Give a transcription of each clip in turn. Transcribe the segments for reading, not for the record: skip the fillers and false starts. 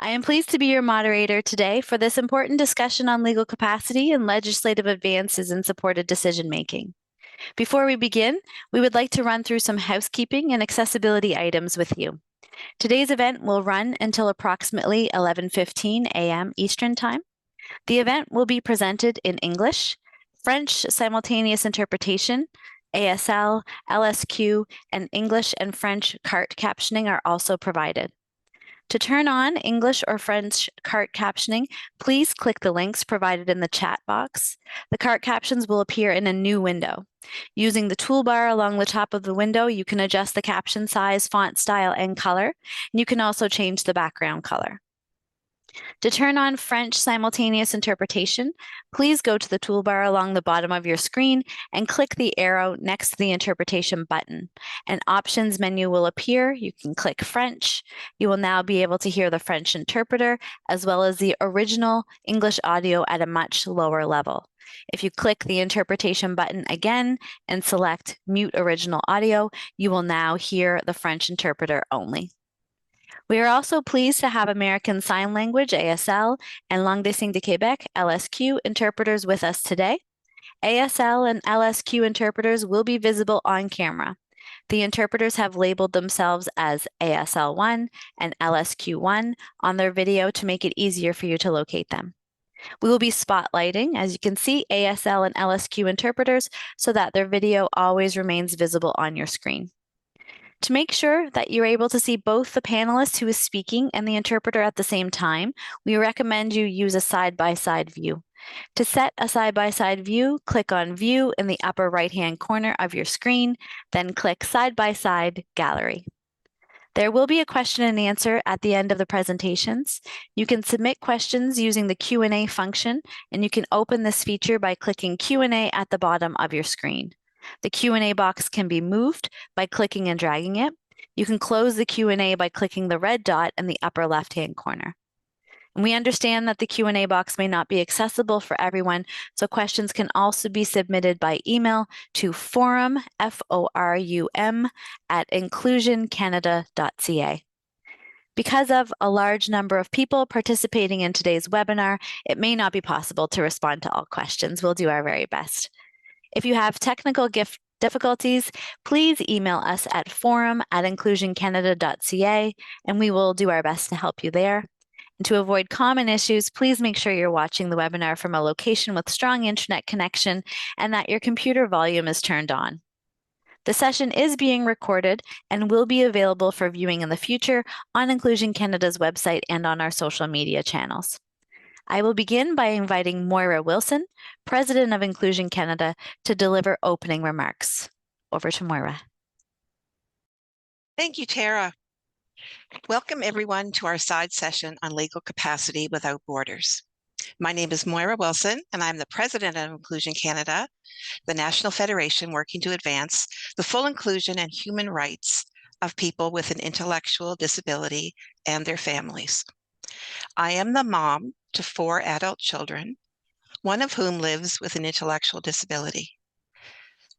I am pleased to be your moderator today for this important discussion on legal capacity and legislative advances in supported decision-making. Before we begin, we would like to run through some housekeeping and accessibility items with you. Today's event will run until approximately 11:15 a.m. Eastern Time. The event will be presented in English, French simultaneous interpretation, ASL, LSQ, and English and French CART captioning are also provided. To turn on English or French CART captioning, please click the links provided in the chat box. The CART captions will appear in a new window. Using the toolbar along the top of the window, you can adjust the caption size, font style, and color, and you can also change the background color. To turn on French simultaneous interpretation, please go to the toolbar along the bottom of your screen and click the arrow next to the interpretation button. An options menu will appear. You can click French. You will now be able to hear the French interpreter as well as the original English audio at a much lower level. If you click the interpretation button again and select Mute Original Audio, you will now hear the French interpreter only. We are also pleased to have American Sign Language, ASL, and Langue des Signes de Québec, LSQ, interpreters with us today. ASL and LSQ interpreters will be visible on camera. The interpreters have labeled themselves as ASL1 and LSQ1 on their video to make it easier for you to locate them. We will be spotlighting, as you can see, ASL and LSQ interpreters so that their video always remains visible on your screen. To make sure that you're able to see both the panelist who is speaking and the interpreter at the same time, we recommend you use a side-by-side view. To set a side-by-side view, click on View in the upper right-hand corner of your screen, then click Side-by-Side Gallery. There will be a question and answer at the end of the presentations. You can submit questions using the Q&A function, and you can open this feature by clicking Q&A at the bottom of your screen. The Q&A box can be moved by clicking and dragging it. You can close the Q&A by clicking the red dot in the upper left-hand corner. And we understand that the Q&A box may not be accessible for everyone, so questions can also be submitted by email to forum, F-O-R-U-M, @inclusioncanada.ca. Because of a large number of people participating in today's webinar, it may not be possible to respond to all questions. We'll do our very best. If you have technical difficulties, please email us at forum@inclusioncanada.ca, and we will do our best to help you there. And to avoid common issues, please make sure you're watching the webinar from a location with strong internet connection and that your computer volume is turned on. The session is being recorded and will be available for viewing in the future on Inclusion Canada's website and on our social media channels. I will begin by inviting Moira Wilson, President of Inclusion Canada, to deliver opening remarks. Over to Moira. Thank you, Tara. Welcome everyone to our side session on legal capacity without borders. My name is Moira Wilson, and I'm the President of Inclusion Canada, the national federation working to advance the full inclusion and human rights of people with an intellectual disability and their families. I am the mom to 4 adult children, one of whom lives with an intellectual disability.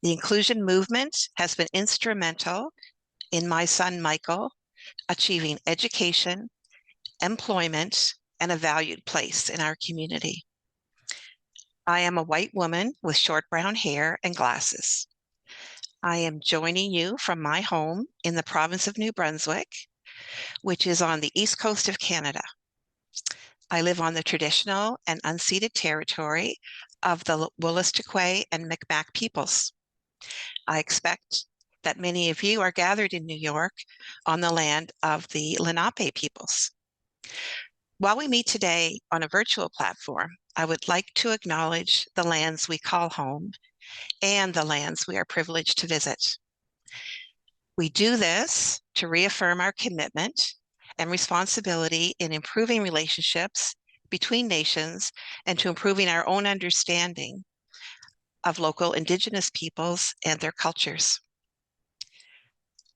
The inclusion movement has been instrumental in my son Michael achieving education, employment, and a valued place in our community. I am a white woman with short brown hair and glasses. I am joining you from my home in the province of New Brunswick, which is on the east coast of Canada. I live on the traditional and unceded territory of the Wolastoqey and Micmac peoples. I expect that many of you are gathered in New York on the land of the Lenape peoples. While we meet today on a virtual platform, I would like to acknowledge the lands we call home and the lands we are privileged to visit. We do this to reaffirm our commitment and responsibility in improving relationships between nations and to improving our own understanding of local Indigenous peoples and their cultures.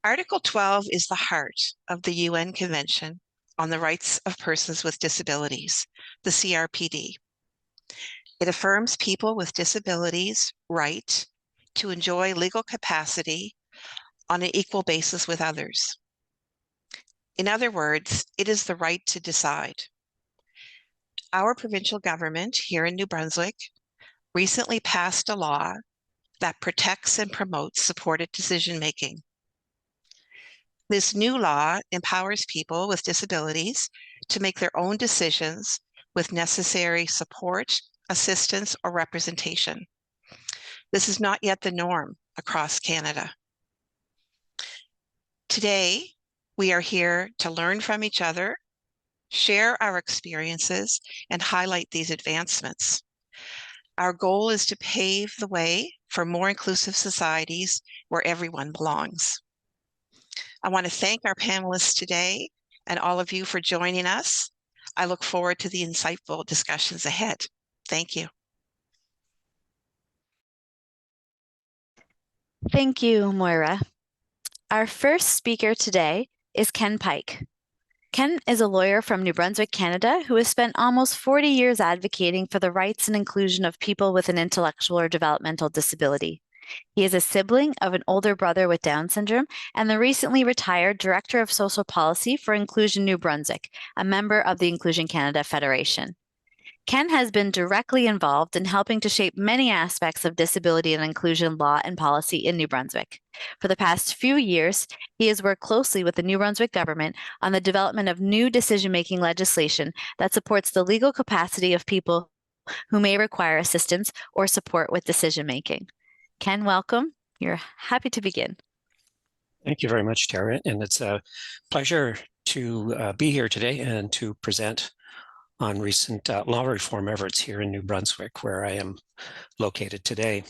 Article 12 is the heart of the UN Convention on the Rights of Persons with Disabilities, the CRPD. It affirms people with disabilities' right to enjoy legal capacity on an equal basis with others. In other words, it is the right to decide. Our provincial government here in New Brunswick recently passed a law that protects and promotes supported decision-making. This new law empowers people with disabilities to make their own decisions with necessary support, assistance, or representation. This is not yet the norm across Canada. Today, we are here to learn from each other, share our experiences, and highlight these advancements. Our goal is to pave the way for more inclusive societies where everyone belongs. I want to thank our panelists today and all of you for joining us. I look forward to the insightful discussions ahead. Thank you. Thank you, Moira. Our first speaker today is Ken Pike. Ken is a lawyer from New Brunswick, Canada, who has spent almost 40 years advocating for the rights and inclusion of people with an intellectual or developmental disability. He is a sibling of an older brother with Down syndrome and the recently retired Director of Social Policy for Inclusion New Brunswick, a member of the Inclusion Canada Federation. Ken has been directly involved in helping to shape many aspects of disability and inclusion law and policy in New Brunswick. For the past few years, he has worked closely with the New Brunswick government on the development of new decision-making legislation that supports the legal capacity of people who may require assistance or support with decision-making. Ken, welcome. You're happy to begin. Thank you very much, Tara, and it's a pleasure to be here today and to present on recent law reform efforts here in New Brunswick, where I am located today.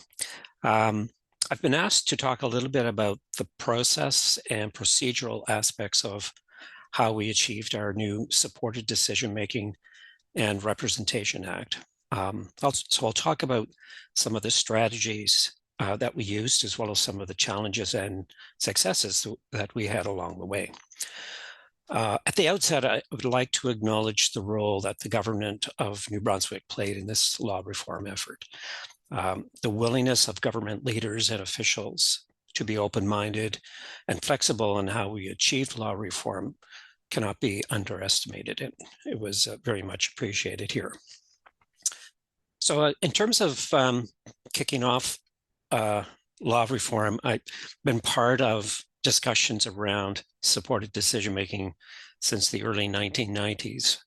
I've been asked to talk a little bit about the process and procedural aspects of how we achieved our new Supported Decision-Making and Representation Act. So I'll talk about some of the strategies that we used, as well as some of the challenges and successes that we had along the way. At the outset, I would like to acknowledge the role that the government of New Brunswick played in this law reform effort. The willingness of government leaders and officials to be open-minded and flexible in how we achieved law reform cannot be underestimated. It was very much appreciated here. So in terms of kicking off law reform, I've been part of discussions around supported decision-making since the early 1990s,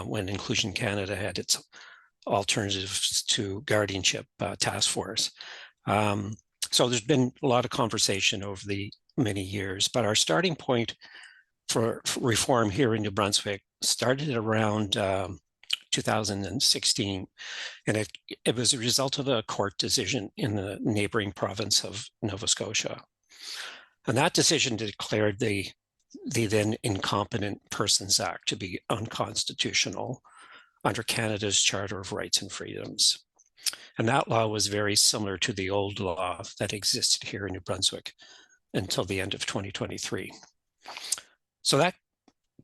when Inclusion Canada had its alternatives to guardianship task force. So there's been a lot of conversation over the many years, but our starting point for reform here in New Brunswick started around 2016, and it was a result of a court decision in the neighboring province of Nova Scotia. And that decision declared the then Incompetent Persons Act to be unconstitutional under Canada's Charter of Rights and Freedoms. And that law was very similar to the old law that existed here in New Brunswick until the end of 2023. So that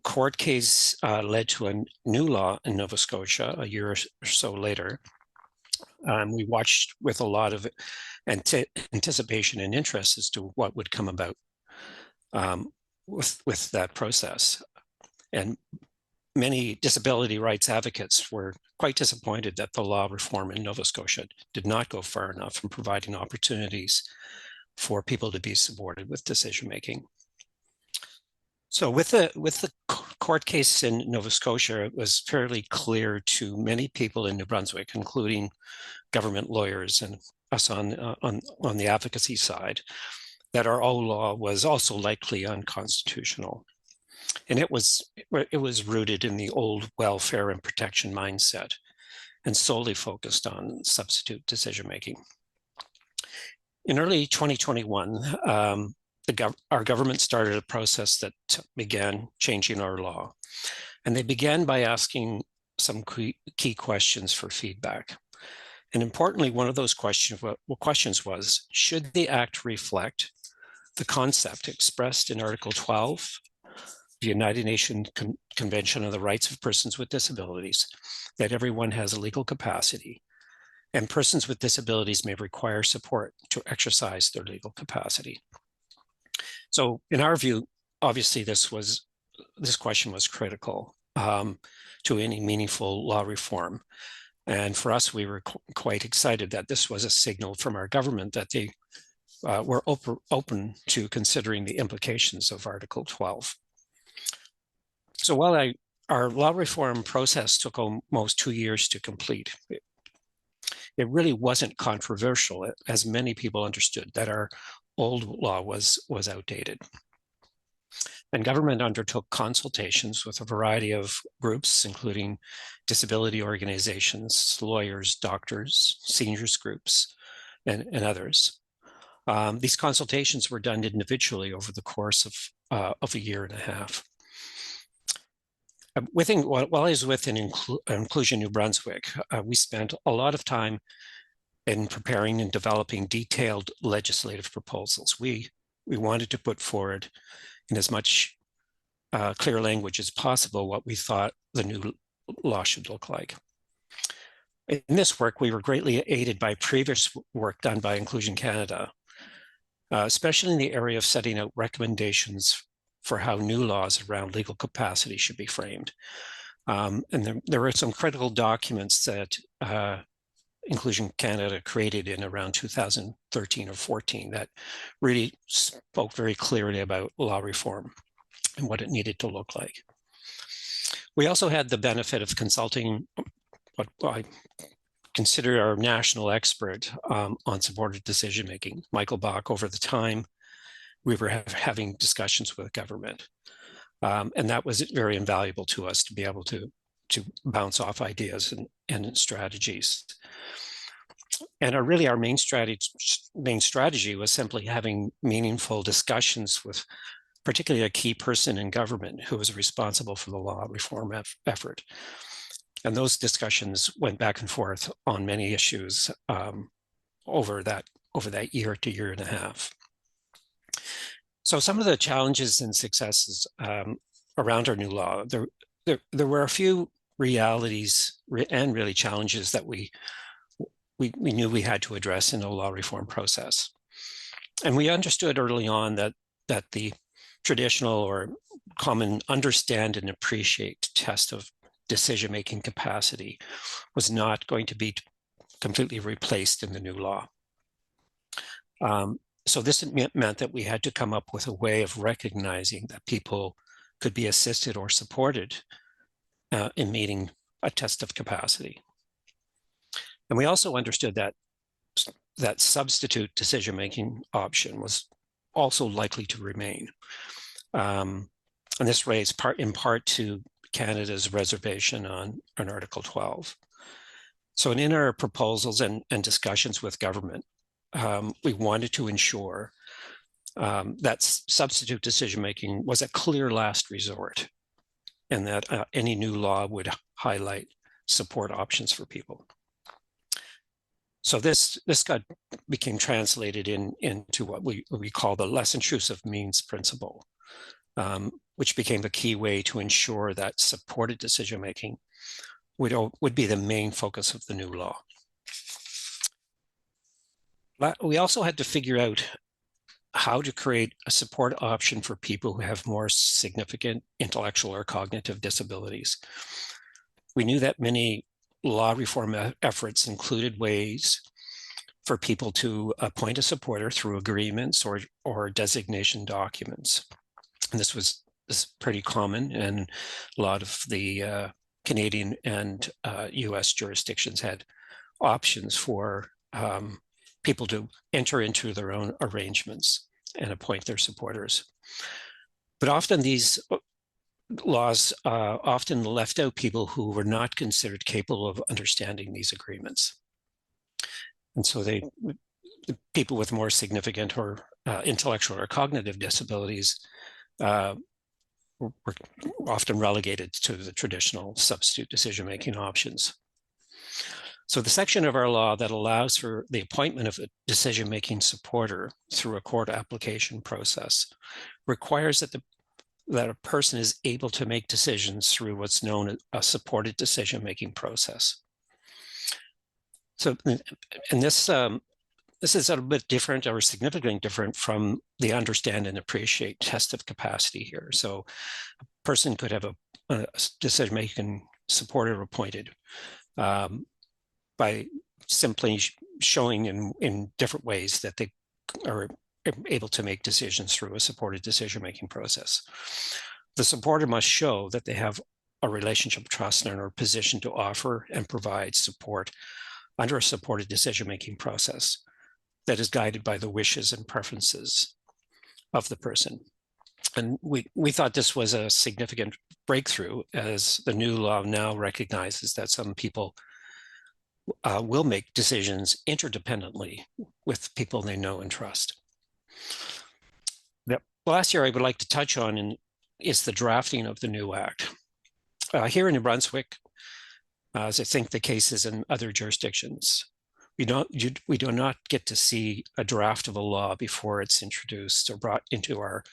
court case led to a new law in Nova Scotia a year or so later. We watched with a lot of anticipation and interest as to what would come about with that process. And many disability rights advocates were quite disappointed that the law reform in Nova Scotia did not go far enough in providing opportunities for people to be supported with decision-making. So with the court case in Nova Scotia, it was fairly clear to many people in New Brunswick, including government lawyers and us on the advocacy side, that our old law was also likely unconstitutional. And it was rooted in the old welfare and protection mindset and solely focused on substitute decision-making. In early 2021, our government started a process that began changing our law. And they began by asking some key questions for feedback. And importantly, one of those questions was, should the act reflect the concept expressed in Article 12, the United Nations Convention on the Rights of Persons with Disabilities, that everyone has a legal capacity, and persons with disabilities may require support to exercise their legal capacity. So in our view, obviously this was this question was critical to any meaningful law reform. And for us, we were quite excited that this was a signal from our government that they were open to considering the implications of Article 12. So while our law reform process took almost 2 years to complete, it really wasn't controversial, as many people understood that our old law was outdated. And government undertook consultations with a variety of groups, including disability organizations, lawyers, doctors, seniors groups, and others. These consultations were done individually over the course of a year and a half. While I was within Inclusion New Brunswick, we spent a lot of time in preparing and developing detailed legislative proposals. We wanted to put forward in as much clear language as possible what we thought the new law should look like. In this work, we were greatly aided by previous work done by Inclusion Canada, especially in the area of setting out recommendations for how new laws around legal capacity should be framed. And there were some critical documents that Inclusion Canada created in around 2013 or 14 that really spoke very clearly about law reform and what it needed to look like. We also had the benefit of consulting what I consider our national expert on supported decision-making, Michael Bach. Over the time, we were having discussions with government. And that was very invaluable to us to be able to bounce off ideas and strategies. And our main strategy was simply having meaningful discussions with particularly a key person in government who was responsible for the law reform effort. And those discussions went back and forth on many issues over that year to year and a half. So some of the challenges and successes around our new law, there were a few realities and really challenges that we knew we had to address in the law reform process. And we understood early on that the traditional or common understand and appreciate test of decision-making capacity was not going to be completely replaced in the new law. So this meant that we had to come up with a way of recognizing that people could be assisted or supported in meeting a test of capacity. And we also understood that substitute decision-making option was also likely to remain. And this raised in part to Canada's reservation on Article 12. So in our proposals and discussions with government, we wanted to ensure that substitute decision-making was a clear last resort, and that any new law would highlight support options for people. So this became translated into what we call the less intrusive means principle, which became the key way to ensure that supported decision-making would be the main focus of the new law. We also had to figure out how to create a support option for people who have more significant intellectual or cognitive disabilities. We knew that many law reform efforts included ways for people to appoint a supporter through agreements or designation documents. And this was pretty common, and a lot of the Canadian and US jurisdictions had options for people to enter into their own arrangements and appoint their supporters. But often these laws often left out people who were not considered capable of understanding these agreements. And so the people with more significant or intellectual or cognitive disabilities were often relegated to the traditional substitute decision-making options. So the section of our law that allows for the appointment of a decision-making supporter through a court application process requires that a person is able to make decisions through what's known as a supported decision-making process. So, and this this is a little bit different or significantly different from the understand and appreciate test of capacity here. So a person could have a decision-making supported or appointed by simply showing in different ways that they are able to make decisions through a supported decision-making process. The supporter must show that they have a relationship of trust and are in a position to offer and provide support under a supported decision-making process that is guided by the wishes and preferences of the person. And we thought this was a significant breakthrough, as the new law now recognizes that some people will make decisions interdependently with people they know and trust. The last area I would like to touch on is the drafting of the new act. Here in New Brunswick, as I think the case is in other jurisdictions, we do not get to see a draft of a law before it's introduced or brought into our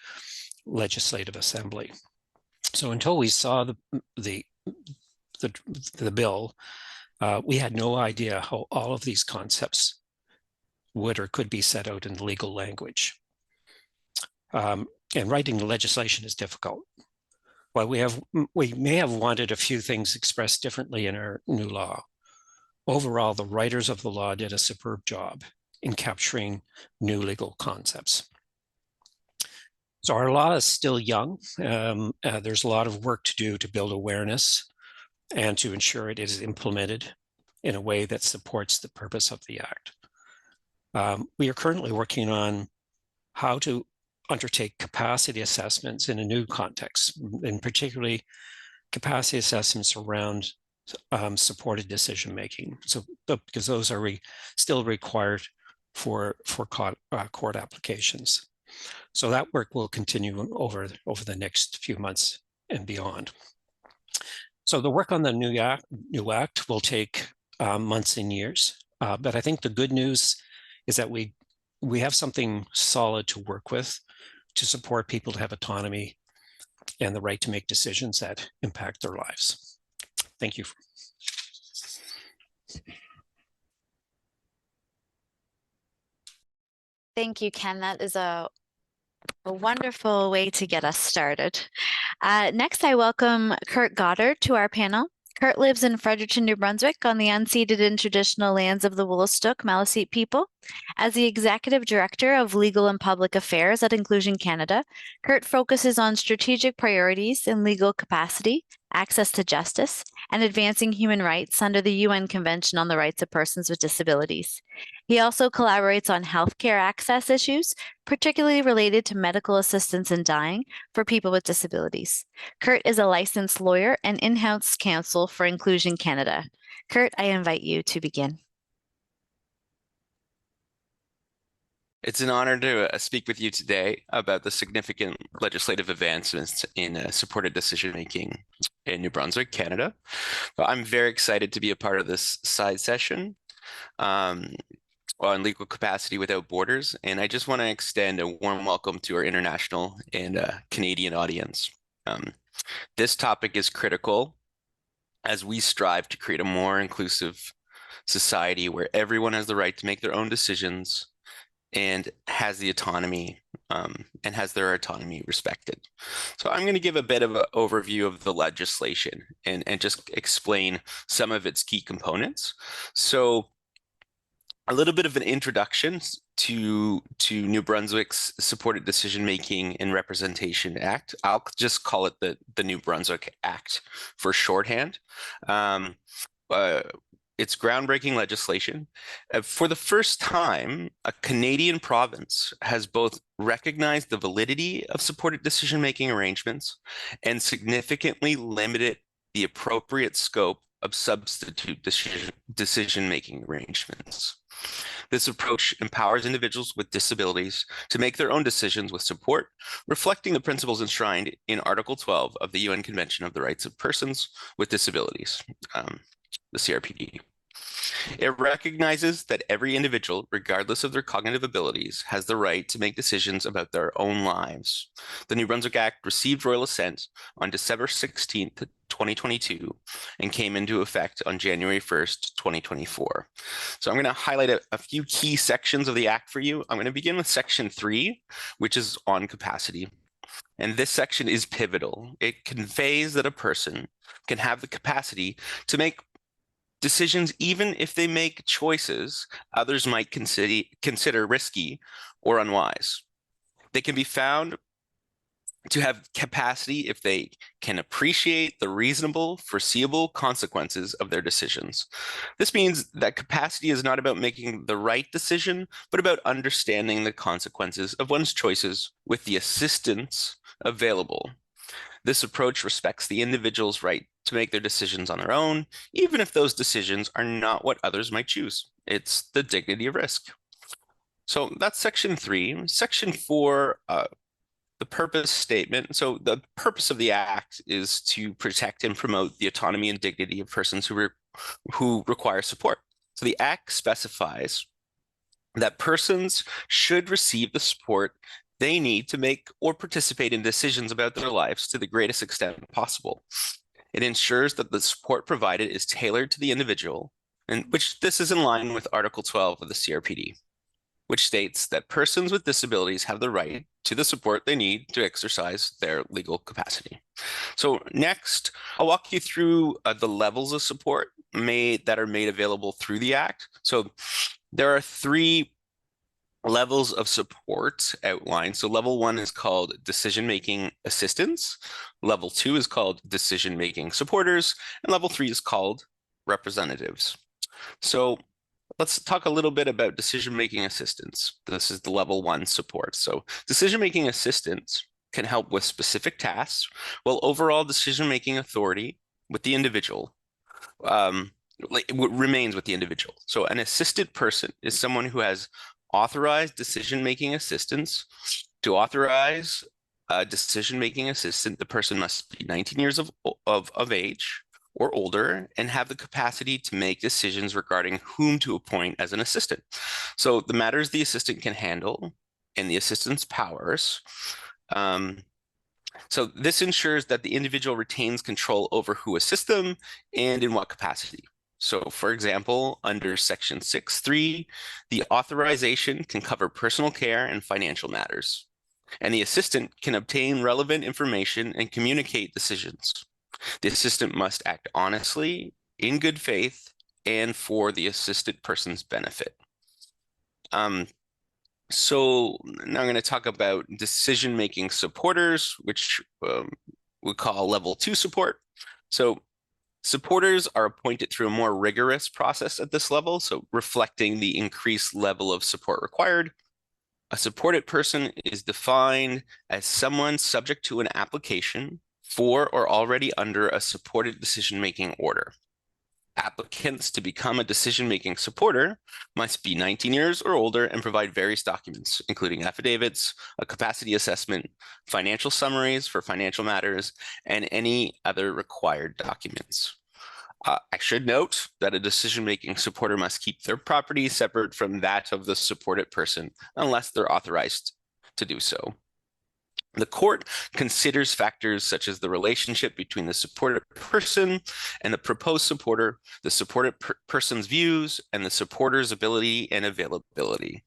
legislative assembly. So until we saw the bill, we had no idea how all of these concepts would or could be set out in legal language. And writing the legislation is difficult. While we may have wanted a few things expressed differently in our new law, overall, the writers of the law did a superb job in capturing new legal concepts. So our law is still young. There's a lot of work to do to build awareness and to ensure it is implemented in a way that supports the purpose of the Act. We are currently working on how to undertake capacity assessments in a new context, and particularly capacity assessments around supported decision-making. So, because those are still required for court applications. So that work will continue over the next few months and beyond. So the work on the new act will take months and years, but I think the good news is that we have something solid to work with to support people to have autonomy and the right to make decisions that impact their lives. Thank you. Thank you, Ken. That is a wonderful way to get us started. Next, I welcome Kurt Goddard to our panel. Kurt lives in Fredericton, New Brunswick, on the unceded and traditional lands of the Woolastook Maliseet people. As the Executive Director of Legal and Public Affairs at Inclusion Canada, Kurt focuses on strategic priorities in legal capacity, access to justice, and advancing human rights under the UN Convention on the Rights of Persons with Disabilities. He also collaborates on healthcare access issues, particularly related to medical assistance in dying for people with disabilities. Kurt is a licensed lawyer and in-house counsel for Inclusion Canada. Kurt, I invite you to begin. It's an honor to speak with you today about the significant legislative advancements in supported decision-making in New Brunswick, Canada. But I'm very excited to be a part of this side session on legal capacity without borders. And I just want to extend a warm welcome to our international and Canadian audience. This topic is critical as we strive to create a more inclusive society where everyone has the right to make their own decisions and has the autonomy and has their autonomy respected. So I'm going to give a bit of an overview of the legislation and just explain some of its key components. So a little bit of an introduction to New Brunswick's Supported Decision-Making and Representation Act. I'll just call it the New Brunswick Act for shorthand. It's groundbreaking legislation. For the first time, a Canadian province has both recognized the validity of supported decision-making arrangements and significantly limited the appropriate scope of substitute decision-making arrangements. This approach empowers individuals with disabilities to make their own decisions with support, reflecting the principles enshrined in Article 12 of the UN Convention of the Rights of Persons with Disabilities, the CRPD. It recognizes that every individual, regardless of their cognitive abilities, has the right to make decisions about their own lives. The New Brunswick Act received royal assent on December 16th, 2022, and came into effect on January 1st, 2024. So I'm going to highlight a few key sections of the Act for you. I'm going to begin with Section 3, which is on capacity. And this section is pivotal. It conveys that a person can have the capacity to make decisions even if they make choices others might consider risky or unwise. They can be found to have capacity if they can appreciate the reasonable, foreseeable consequences of their decisions. This means that capacity is not about making the right decision, but about understanding the consequences of one's choices with the assistance available. This approach respects the individual's right to make their decisions on their own, even if those decisions are not what others might choose. It's the dignity of risk. So that's Section 3. Section 4, the purpose statement. So the purpose of the Act is to protect and promote the autonomy and dignity of persons who require support. So the Act specifies that persons should receive the support they need to make or participate in decisions about their lives to the greatest extent possible. It ensures that the support provided is tailored to the individual, and which this is in line with Article 12 of the CRPD, which states that persons with disabilities have the right to the support they need to exercise their legal capacity. So next, I'll walk you through the levels of support that are made available through the Act. So there are 3 levels of support outlined. So level 1 is called decision-making assistance. Level 2 is called decision-making supporters. And level 3 is called representatives. So let's talk a little bit about decision-making assistance. This is the level 1 support. So decision-making assistance can help with specific tasks, while overall decision-making authority with the individual remains with the individual. So an assisted person is someone who has authorized decision-making assistance. To authorize a decision-making assistant, the person must be 19 years of age or older and have the capacity to make decisions regarding whom to appoint as an assistant. So the matters the assistant can handle and the assistant's powers. So this ensures that the individual retains control over who assists them and in what capacity. So for example, under Section 6.3, the authorization can cover personal care and financial matters, and the assistant can obtain relevant information and communicate decisions. The assistant must act honestly, in good faith, and for the assisted person's benefit. So now I'm going to talk about decision-making supporters, which we call level 2 support. So supporters are appointed through a more rigorous process at this level, so reflecting the increased level of support required. A supported person is defined as someone subject to an application for or already under a supported decision-making order. Applicants to become a decision-making supporter must be 19 years or older and provide various documents, including affidavits, a capacity assessment, financial summaries for financial matters, and any other required documents. I should note that a decision-making supporter must keep their property separate from that of the supported person unless they're authorized to do so. The court considers factors such as the relationship between the supported person and the proposed supporter, the supported person's views, and the supporter's ability and availability.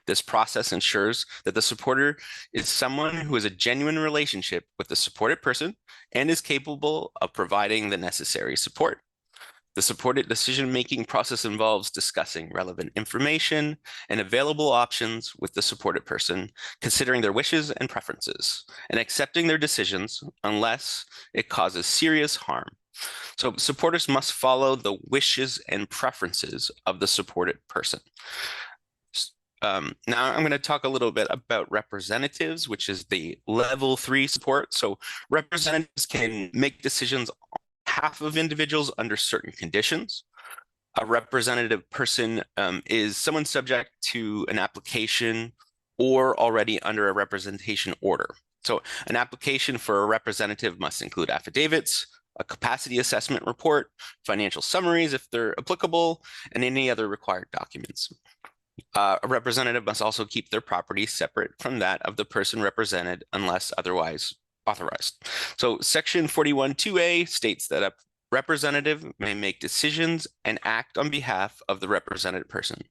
This process ensures that the supporter is someone who has a genuine relationship with the supported person and is capable of providing the necessary support. The supported decision-making process involves discussing relevant information and available options with the supported person, considering their wishes and preferences, and accepting their decisions unless it causes serious harm. So supporters must follow the wishes and preferences of the supported person. Now I'm going to talk a little bit about representatives, which is the level 3 support. So representatives can make decisions behalf of individuals under certain conditions. A representative person is someone subject to an application or already under a representation order. So an application for a representative must include affidavits, a capacity assessment report, financial summaries if they're applicable, and any other required documents. A representative must also keep their property separate from that of the person represented unless otherwise authorized. So Section 41(2)A states that a representative may make decisions and act on behalf of the represented person.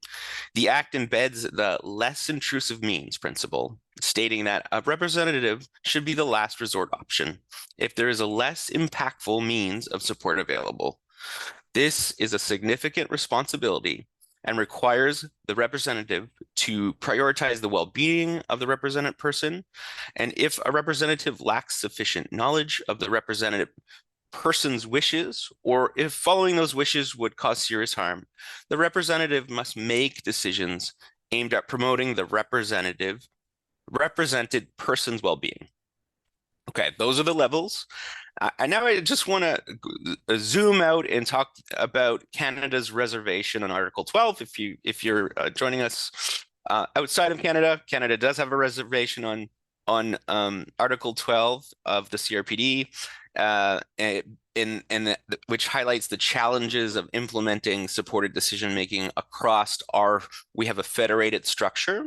The act embeds the less intrusive means principle, stating that a representative should be the last resort option if there is a less impactful means of support available. This is a significant responsibility and requires the representative to prioritize the well-being of the represented person. And if a representative lacks sufficient knowledge of the represented person's wishes, or if following those wishes would cause serious harm, the representative must make decisions aimed at promoting the represented person's well-being. Okay, those are the levels. And now I just want to zoom out and talk about Canada's reservation on Article 12. If you're joining us outside of Canada, Canada does have a reservation on Article 12 of the CRPD, which highlights the challenges of implementing supported decision making across we have a federated structure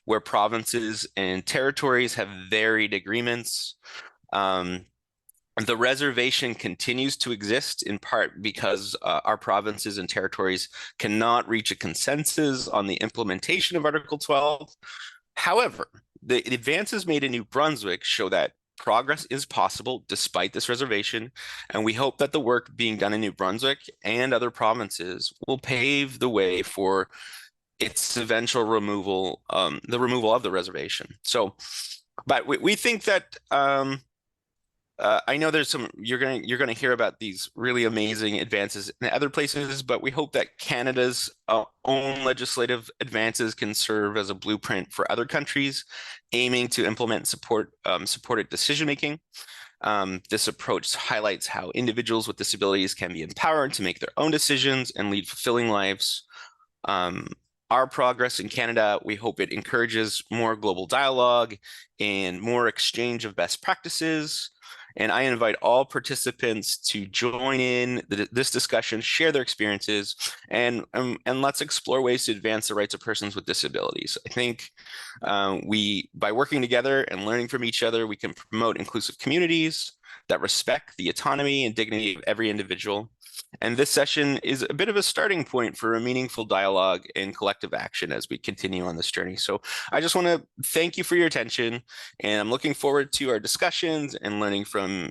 where provinces and territories have varied agreements. The reservation continues to exist in part because our provinces and territories cannot reach a consensus on the implementation of Article 12. However, the advances made in New Brunswick show that progress is possible despite this reservation, and we hope that the work being done in New Brunswick and other provinces will pave the way for its eventual removal, the removal of the reservation. So, but we think that I know there's you're gonna hear about these really amazing advances in other places, but we hope that Canada's own legislative advances can serve as a blueprint for other countries aiming to implement supported decision making. This approach highlights how individuals with disabilities can be empowered to make their own decisions and lead fulfilling lives. Our progress in Canada, we hope it encourages more global dialogue and more exchange of best practices. And I invite all participants to join in this discussion, share their experiences, and let's explore ways to advance the rights of persons with disabilities. I think by working together and learning from each other, we can promote inclusive communities that respect the autonomy and dignity of every individual. And this session is a bit of a starting point for a meaningful dialogue and collective action as we continue on this journey. So I just want to thank you for your attention, and I'm looking forward to our discussions and learning from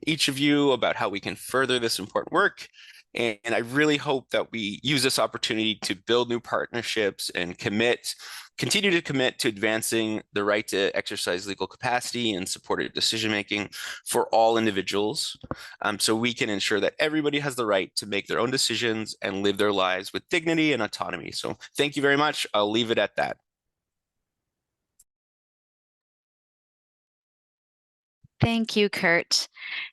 each of you about how we can further this important work. And I really hope that we use this opportunity to build new partnerships and continue to commit to advancing the right to exercise legal capacity and supported decision-making for all individuals, so we can ensure that everybody has the right to make their own decisions and live their lives with dignity and autonomy. So thank you very much. I'll leave it at that. Thank you, Kurt.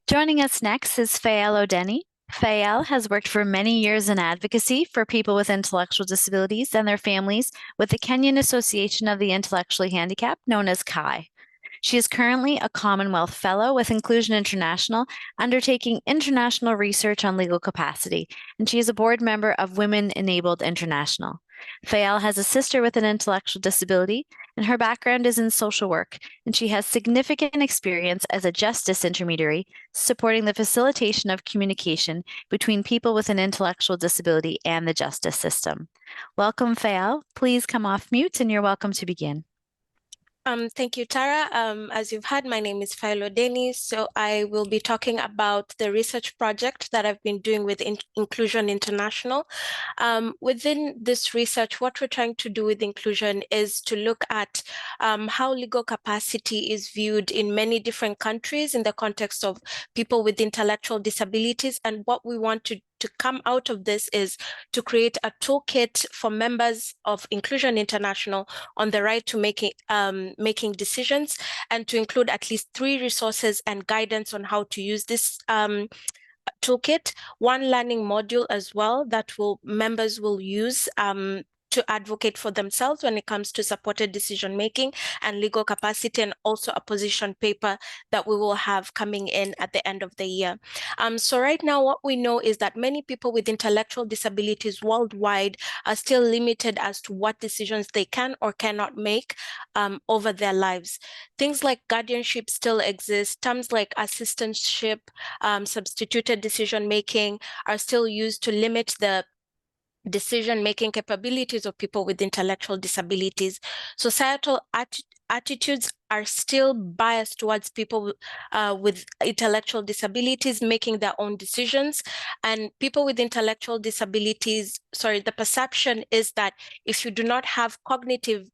Joining us next is Fael Odeni. Fael has worked for many years in advocacy for people with intellectual disabilities and their families with the Kenyan Association of the Intellectually Handicapped, known as CHI. She is currently a Commonwealth Fellow with Inclusion International, undertaking international research on legal capacity, and she is a board member of Women Enabled International. Fael has a sister with an intellectual disability, and her background is in social work, and she has significant experience as a justice intermediary, supporting the facilitation of communication between people with an intellectual disability and the justice system. Welcome, Fael. Please come off mute, and you're welcome to begin. Thank you, Tara. As you've heard, my name is Fael Odeni. So I will be talking about the research project that I've been doing with Inclusion International. Within this research, what we're trying to do with inclusion is to look at how legal capacity is viewed in many different countries in the context of people with intellectual disabilities. And what we want to come out of this is to create a toolkit for members of Inclusion International on the right to making decisions, and to include at least 3 resources and guidance on how to use this toolkit, one learning module as well that members will use to advocate for themselves when it comes to supported decision making and legal capacity, and also a position paper that we will have coming in at the end of the year. So right now, what we know is that many people with intellectual disabilities worldwide are still limited as to what decisions they can or cannot make over their lives. Things like guardianship still exist. Terms like assistantship, substituted decision making are still used to limit the decision-making capabilities of people with intellectual disabilities. Societal attitudes are still biased towards people with intellectual disabilities making their own decisions. And people with intellectual disabilities, the perception is that if you do not have cognitive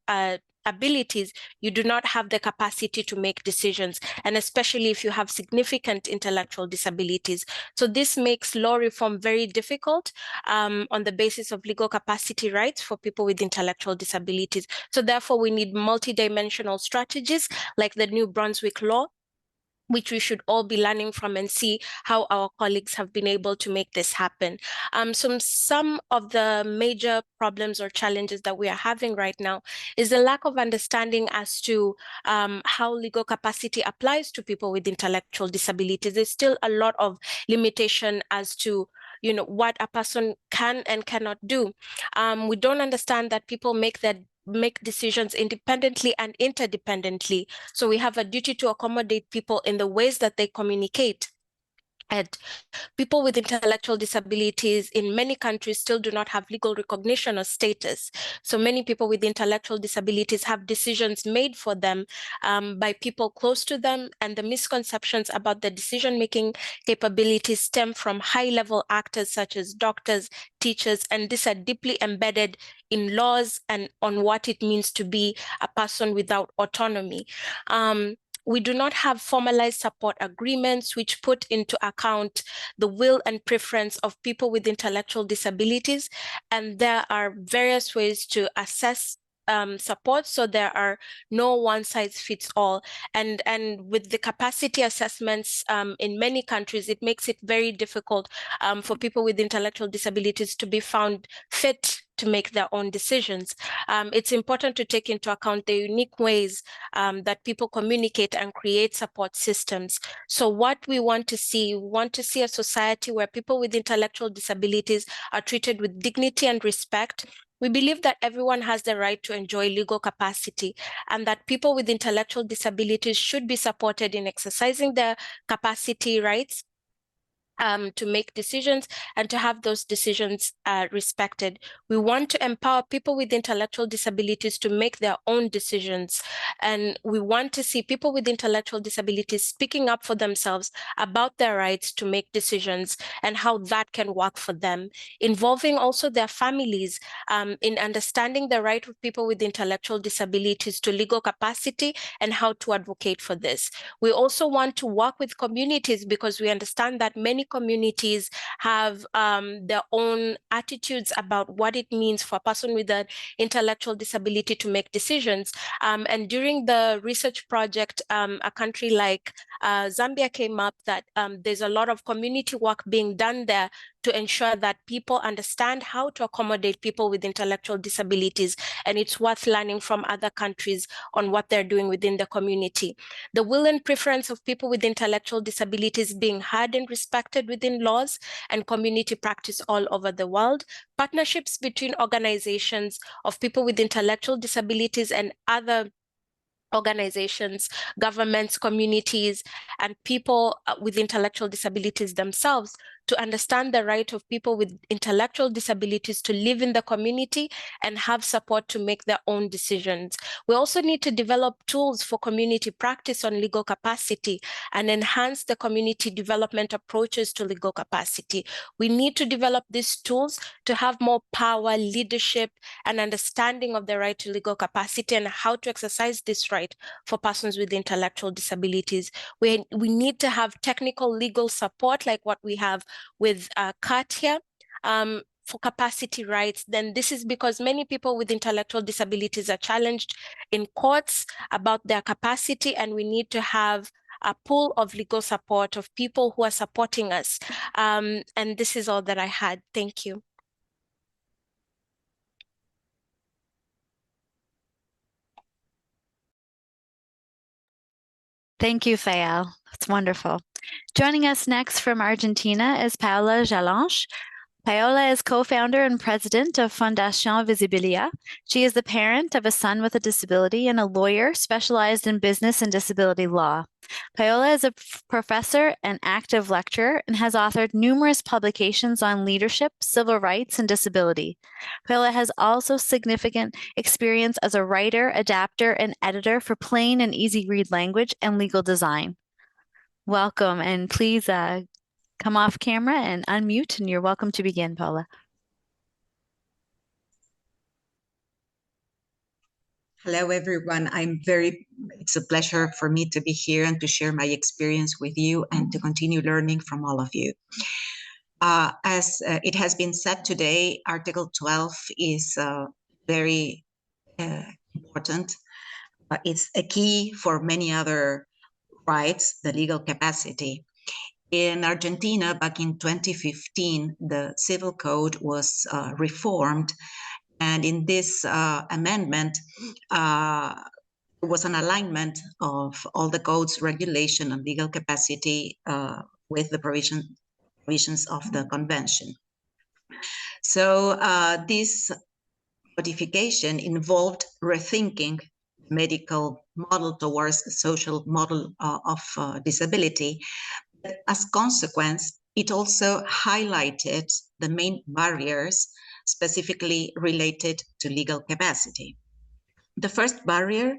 abilities, you do not have the capacity to make decisions, and especially if you have significant intellectual disabilities. So this makes law reform very difficult on the basis of legal capacity rights for people with intellectual disabilities. So therefore, we need multidimensional strategies like the New Brunswick law, which we should all be learning from and see how our colleagues have been able to make this happen. Some of the major problems or challenges that we are having right now is the lack of understanding as to how legal capacity applies to people with intellectual disabilities. There's still a lot of limitation as to what a person can and cannot do. We don't understand that people make decisions independently and interdependently. So we have a duty to accommodate people in the ways that they communicate. And people with intellectual disabilities in many countries still do not have legal recognition or status. So many people with intellectual disabilities have decisions made for them by people close to them, and the misconceptions about the decision-making capabilities stem from high-level actors such as doctors, teachers, and these are deeply embedded in laws and on what it means to be a person without autonomy. We do not have formalized support agreements which put into account the will and preference of people with intellectual disabilities. And there are various ways to assess support. So there are no one size fits all. And with the capacity assessments in many countries, it makes it very difficult for people with intellectual disabilities to be found fit to make their own decisions. It's important to take into account the unique ways that people communicate and create support systems. So what we want to see a society where people with intellectual disabilities are treated with dignity and respect. We believe that everyone has the right to enjoy legal capacity, and that people with intellectual disabilities should be supported in exercising their capacity rights to make decisions and to have those decisions respected. We want to empower people with intellectual disabilities to make their own decisions. And we want to see people with intellectual disabilities speaking up for themselves about their rights to make decisions and how that can work for them, involving also their families in understanding the right of people with intellectual disabilities to legal capacity and how to advocate for this. We also want to work with communities because we understand that many communities have their own attitudes about what it means for a person with an intellectual disability to make decisions. And during the research project, a country like Zambia came up that there's a lot of community work being done there to ensure that people understand how to accommodate people with intellectual disabilities. And it's worth learning from other countries on what they're doing within the community. The will and preference of people with intellectual disabilities being heard and respected within laws and community practice all over the world. Partnerships between organizations of people with intellectual disabilities and other organizations, governments, communities, and people with intellectual disabilities themselves to understand the right of people with intellectual disabilities to live in the community and have support to make their own decisions. We also need to develop tools for community practice on legal capacity and enhance the community development approaches to legal capacity. We need to develop these tools to have more power, leadership, and understanding of the right to legal capacity and how to exercise this right for persons with intellectual disabilities. We need to have technical legal support like what we have with Katia for capacity rights. Then this is because many people with intellectual disabilities are challenged in courts about their capacity, and we need to have a pool of legal support of people who are supporting us. And this is all that I had. Thank you. Thank you, Fael. That's wonderful. Joining us next from Argentina is Paola Jalanche. Paola is co-founder and president of Fundación Visibilia. She is the parent of a son with a disability and a lawyer specialized in business and disability law. Paola is a professor and active lecturer and has authored numerous publications on leadership, civil rights, and disability. Paola has also significant experience as a writer, adapter, and editor for plain and easy read language and legal design. Welcome, and please come off camera and unmute, and you're welcome to begin, Paola. Hello, everyone. It's a pleasure for me to be here and to share my experience with you and to continue learning from all of you. As it has been said today, Article 12 is very important. It's a key for many other rights, the legal capacity. In Argentina, back in 2015, the Civil Code was reformed. And in this amendment, there was an alignment of all the code's regulation on legal capacity with the provisions of the convention. So this modification involved rethinking medical model towards a social model of disability. But as consequence, it also highlighted the main barriers specifically related to legal capacity. The first barrier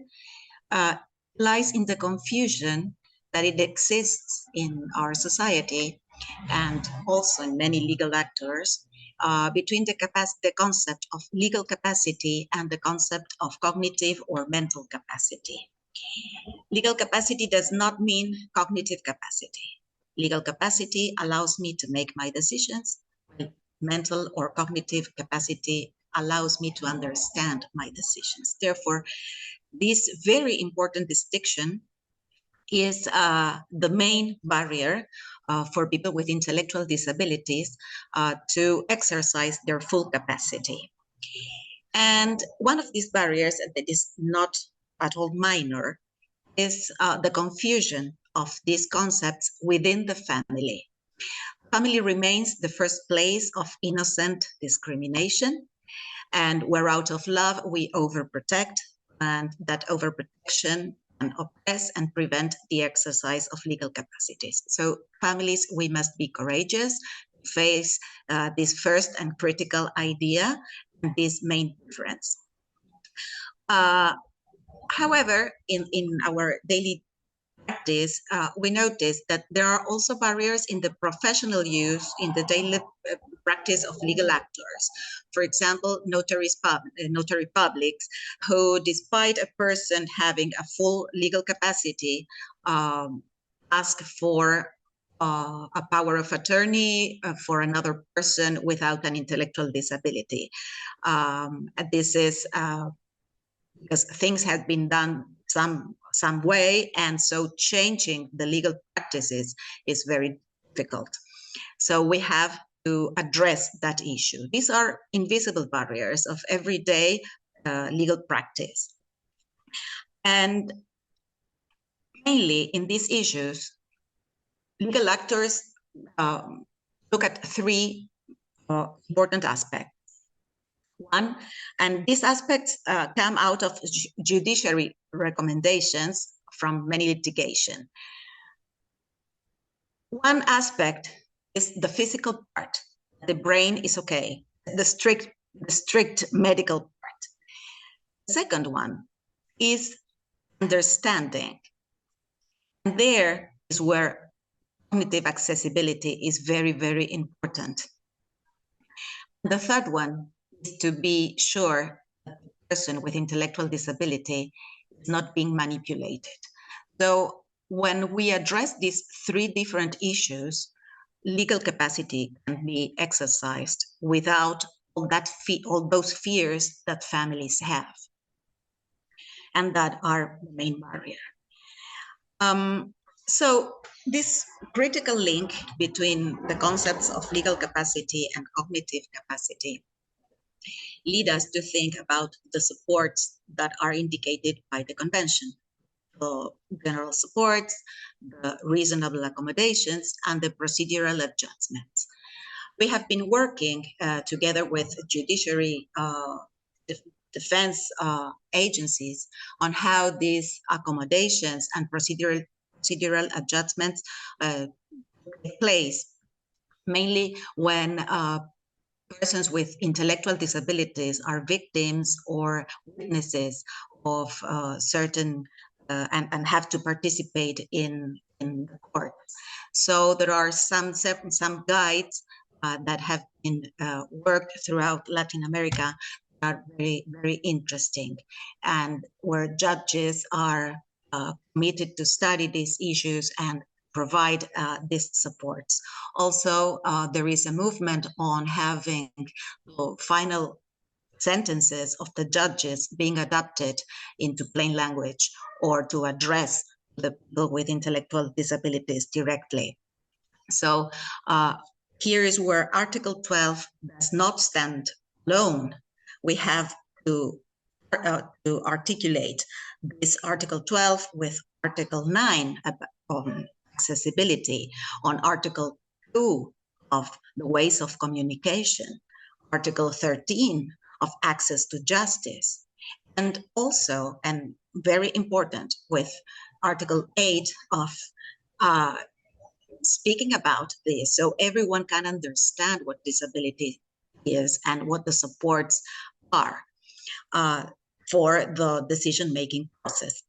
lies in the confusion that it exists in our society and also in many legal actors between the concept of legal capacity and the concept of cognitive or mental capacity. Legal capacity does not mean cognitive capacity. Legal capacity allows me to make my decisions. Mental or cognitive capacity allows me to understand my decisions. Therefore, this very important distinction is the main barrier for people with intellectual disabilities to exercise their full capacity. And one of these barriers that is not at all minor is the confusion of these concepts within the family. Family remains the first place of innocent discrimination, and where out of love we overprotect, and that overprotection can oppress and prevent the exercise of legal capacities. So families, we must be courageous, face this first and critical idea and this main difference. However, in our daily practice, we notice that there are also barriers in the professional use, in the daily practice of legal actors. For example, notary publics, who, despite a person having a full legal capacity, ask for a power of attorney for another person without an intellectual disability. This is because things have been done some way, and so changing the legal practices is very difficult. So we have to address that issue. These are invisible barriers of everyday legal practice. And mainly in these issues, legal actors look at three important aspects. One, and these aspects come out of judiciary recommendations from many litigation. One aspect is the physical part. The brain is okay, the strict medical part. The second one is understanding. And there is where cognitive accessibility is very, very important. The third one is to be sure that the person with intellectual disability is not being manipulated. So when we address these three different issues, legal capacity can be exercised without all those fears that families have, and that are the main barrier. So this critical link between the concepts of legal capacity and cognitive capacity lead us to think about the supports that are indicated by the convention. the general supports, the reasonable accommodations, and the procedural adjustments. We have been working together with judiciary defense agencies on how these accommodations and procedural adjustments take place, mainly when persons with intellectual disabilities are victims or witnesses of certain and have to participate in the court. So there are some guides that have been worked throughout Latin America that are very, very interesting, and where judges are committed to study these issues and provide these supports. Also, there is a movement on having the final sentences of the judges being adapted into plain language or to address the people with intellectual disabilities directly. So here is where Article 12 does not stand alone. We have to articulate this Article 12 with Article 9 on accessibility, on Article 2 of the ways of communication, Article 13 of access to justice, and also, and very important, with Article 8 of speaking about this so everyone can understand what disability is and what the supports are for the decision-making process.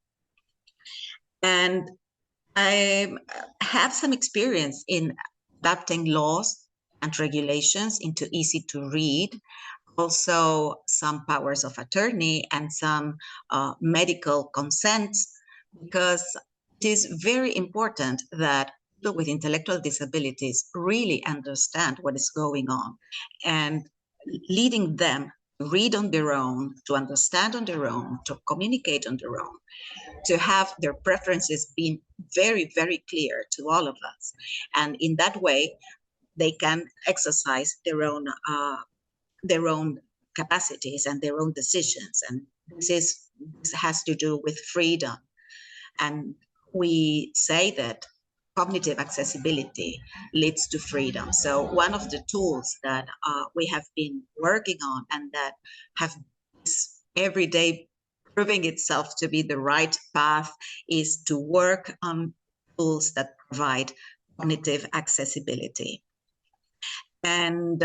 And I have some experience in adapting laws and regulations into easy to read, also some powers of attorney and some medical consents, because it is very important that people with intellectual disabilities really understand what is going on, and leading them to read on their own, to understand on their own, to communicate on their own, to have their preferences being very, very clear to all of us. And in that way, they can exercise their own capacities and their own decisions. And this has to do with freedom. And we say that cognitive accessibility leads to freedom. So one of the tools that we have been working on and that have every day proving itself to be the right path is to work on tools that provide cognitive accessibility. And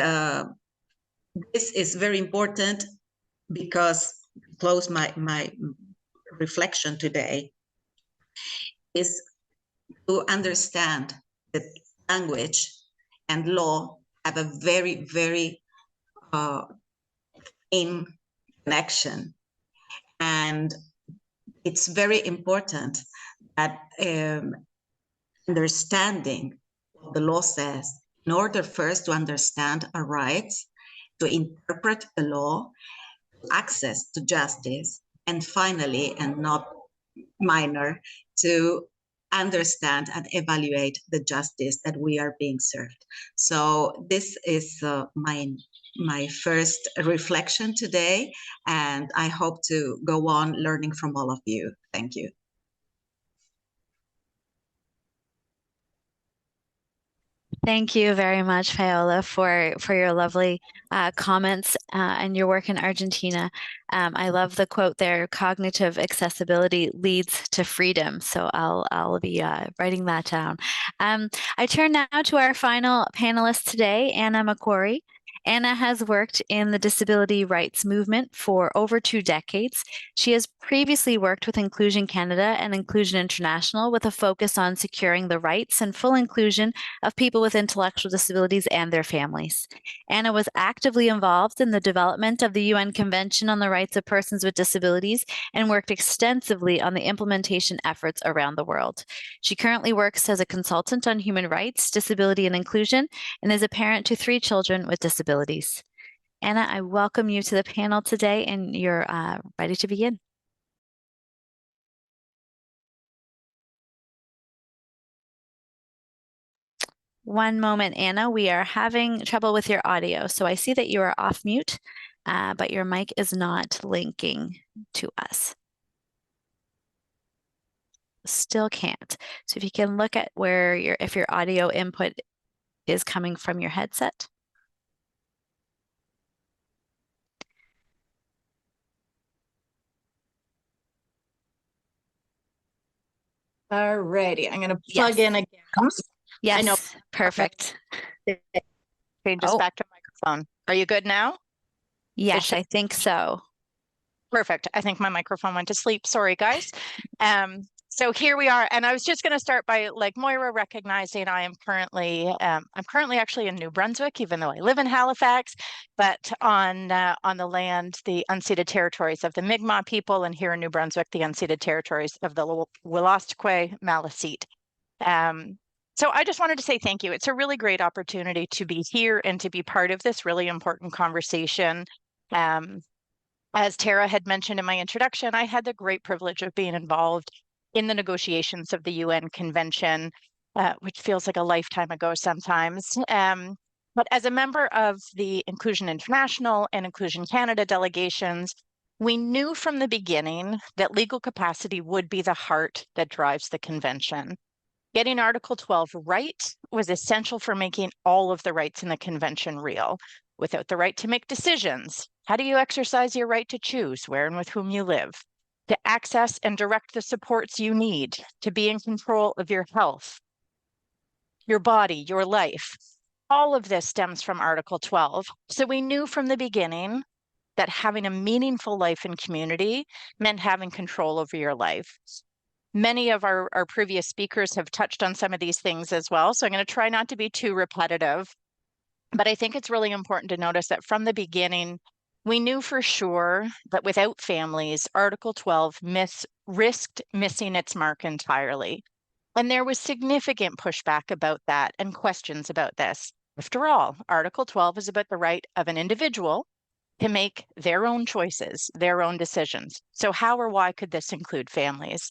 this is very important because, to close my reflection today, is to understand that language and law have a very, very in connection. And it's very important that understanding what the law says, in order first to understand our rights, to interpret the law, access to justice, and finally, and not minor, to understand and evaluate the justice that we are being served. So this is my first reflection today, and I hope to go on learning from all of you. Thank you. Thank you very much, Paola, for your lovely comments and your work in Argentina. I love the quote there, cognitive accessibility leads to freedom. So I'll be writing that down. I turn now to our final panelist today, Anna McQuarrie. Anna has worked in the disability rights movement for over 2 decades. She has previously worked with Inclusion Canada and Inclusion International with a focus on securing the rights and full inclusion of people with intellectual disabilities and their families. Anna was actively involved in the development of the UN Convention on the Rights of Persons with Disabilities and worked extensively on the implementation efforts around the world. She currently works as a consultant on human rights, disability, and inclusion, and is a parent to 3 children with disabilities. Anna, I welcome you to the panel today, and you're ready to begin. One moment, Anna. We are having trouble with your audio. So I see that you are off mute, but your mic is not linking to us. still can't. So if you can look at where if your audio input is coming from your headset. All righty, I'm going to plug in again. Yes, I know. perfect. Change us back to microphone. Are you good now? Yes, I think so. Perfect. I think my microphone went to sleep. Sorry, guys. So here we are, and I was just going to start by, like Moira, recognizing I'm currently actually in New Brunswick, even though I live in Halifax, but on the land, the unceded territories of the Mi'kmaq people, and here in New Brunswick, the unceded territories of the Wolastoqey Maliseet. So I just wanted to say thank you. It's a really great opportunity to be here and to be part of this really important conversation. As Tara had mentioned in my introduction, I had the great privilege of being involved in the negotiations of the UN Convention, which feels like a lifetime ago sometimes. But as a member of the Inclusion International and Inclusion Canada delegations, we knew from the beginning that legal capacity would be the heart that drives the convention. Getting Article 12 right was essential for making all of the rights in the convention real. Without the right to make decisions, how do you exercise your right to choose where and with whom you live? To access and direct the supports you need to be in control of your health, your body, your life. All of this stems from Article 12. So we knew from the beginning that having a meaningful life in community meant having control over your life. Many of our previous speakers have touched on some of these things as well, so I'm going to try not to be too repetitive. But I think it's really important to notice that from the beginning, we knew for sure that without families, Article 12 risked missing its mark entirely. And there was significant pushback about that and questions about this. After all, Article 12 is about the right of an individual to make their own choices, their own decisions. So how or why could this include families?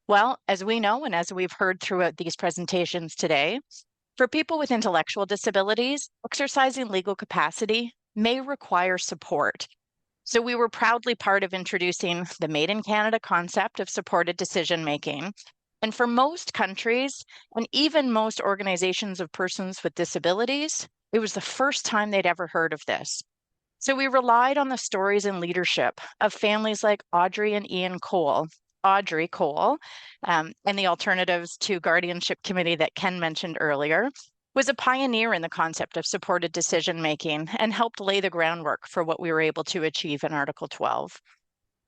Well, as we know, and as we've heard throughout these presentations today, for people with intellectual disabilities, exercising legal capacity may require support. So we were proudly part of introducing the Made in Canada concept of supported decision-making. And for most countries, and even most organizations of persons with disabilities, it was the first time they'd ever heard of this. So we relied on the stories and leadership of families like Audrey and Ian Cole, Audrey Cole, and the Alternatives to Guardianship Committee that Ken mentioned earlier, was a pioneer in the concept of supported decision-making and helped lay the groundwork for what we were able to achieve in Article 12.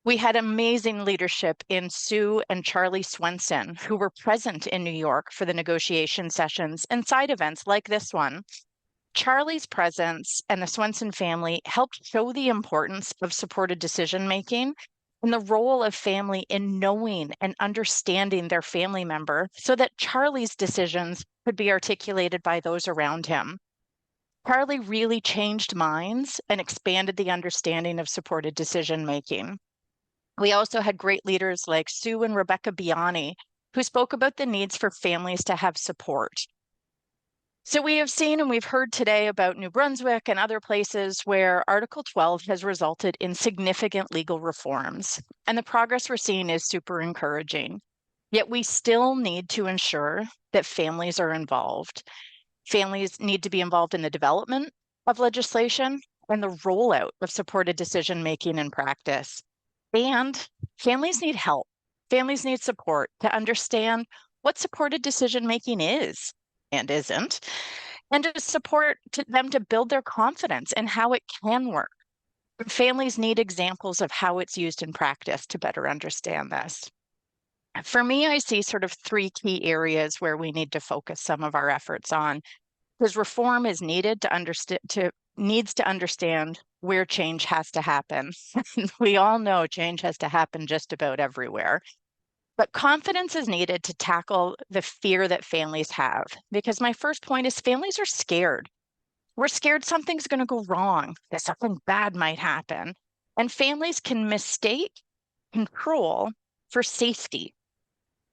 We had amazing leadership in Sue and Charlie Swenson, who were present in New York for the negotiation sessions and side events like this one. Charlie's presence and the Swenson family helped show the importance of supported decision-making and the role of family in knowing and understanding their family member so that Charlie's decisions could be articulated by those around him. Charlie really changed minds and expanded the understanding of supported decision-making. We also had great leaders like Sue and Rebecca Biani, who spoke about the needs for families to have support. So we have seen and we've heard today about New Brunswick and other places where Article 12 has resulted in significant legal reforms, and the progress we're seeing is super encouraging. Yet we still need to ensure that families are involved. Families need to be involved in the development of legislation and the rollout of supported decision-making in practice. And families need help. Families need support to understand what supported decision-making is and isn't, and to support them to build their confidence in how it can work. Families need examples of how it's used in practice to better understand this. For me, I see sort of three key areas where we need to focus some of our efforts on, because reform is needed needs to understand where change has to happen. We all know change has to happen just about everywhere. But confidence is needed to tackle the fear that families have, because my first point is families are scared. We're scared something's going to go wrong, that something bad might happen. And families can mistake control for safety.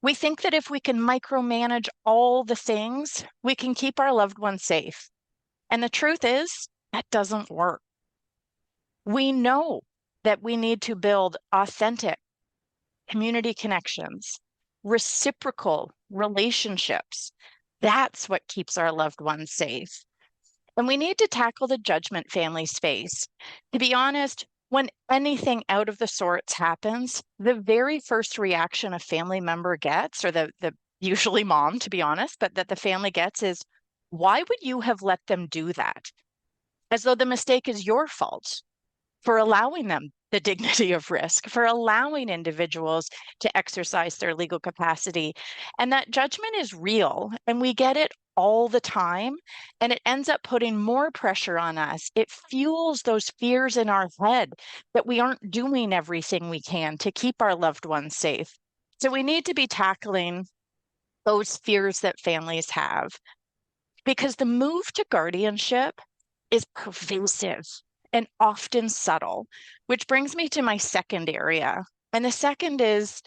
We think that if we can micromanage all the things, we can keep our loved ones safe. And the truth is, that doesn't work. We know that we need to build authentic community connections, reciprocal relationships. That's what keeps our loved ones safe. And we need to tackle the judgment families face. To be honest, when anything out of the sorts happens, the very first reaction a family member gets, or the usually mom, to be honest, but that the family gets is, why would you have let them do that? As though the mistake is your fault for allowing them the dignity of risk, for allowing individuals to exercise their legal capacity. And that judgment is real, and we get it all the time, and it ends up putting more pressure on us. It fuels those fears in our head that we aren't doing everything we can to keep our loved ones safe. So we need to be tackling those fears that families have, because the move to guardianship is pervasive and often subtle, which brings me to my second area. And the second is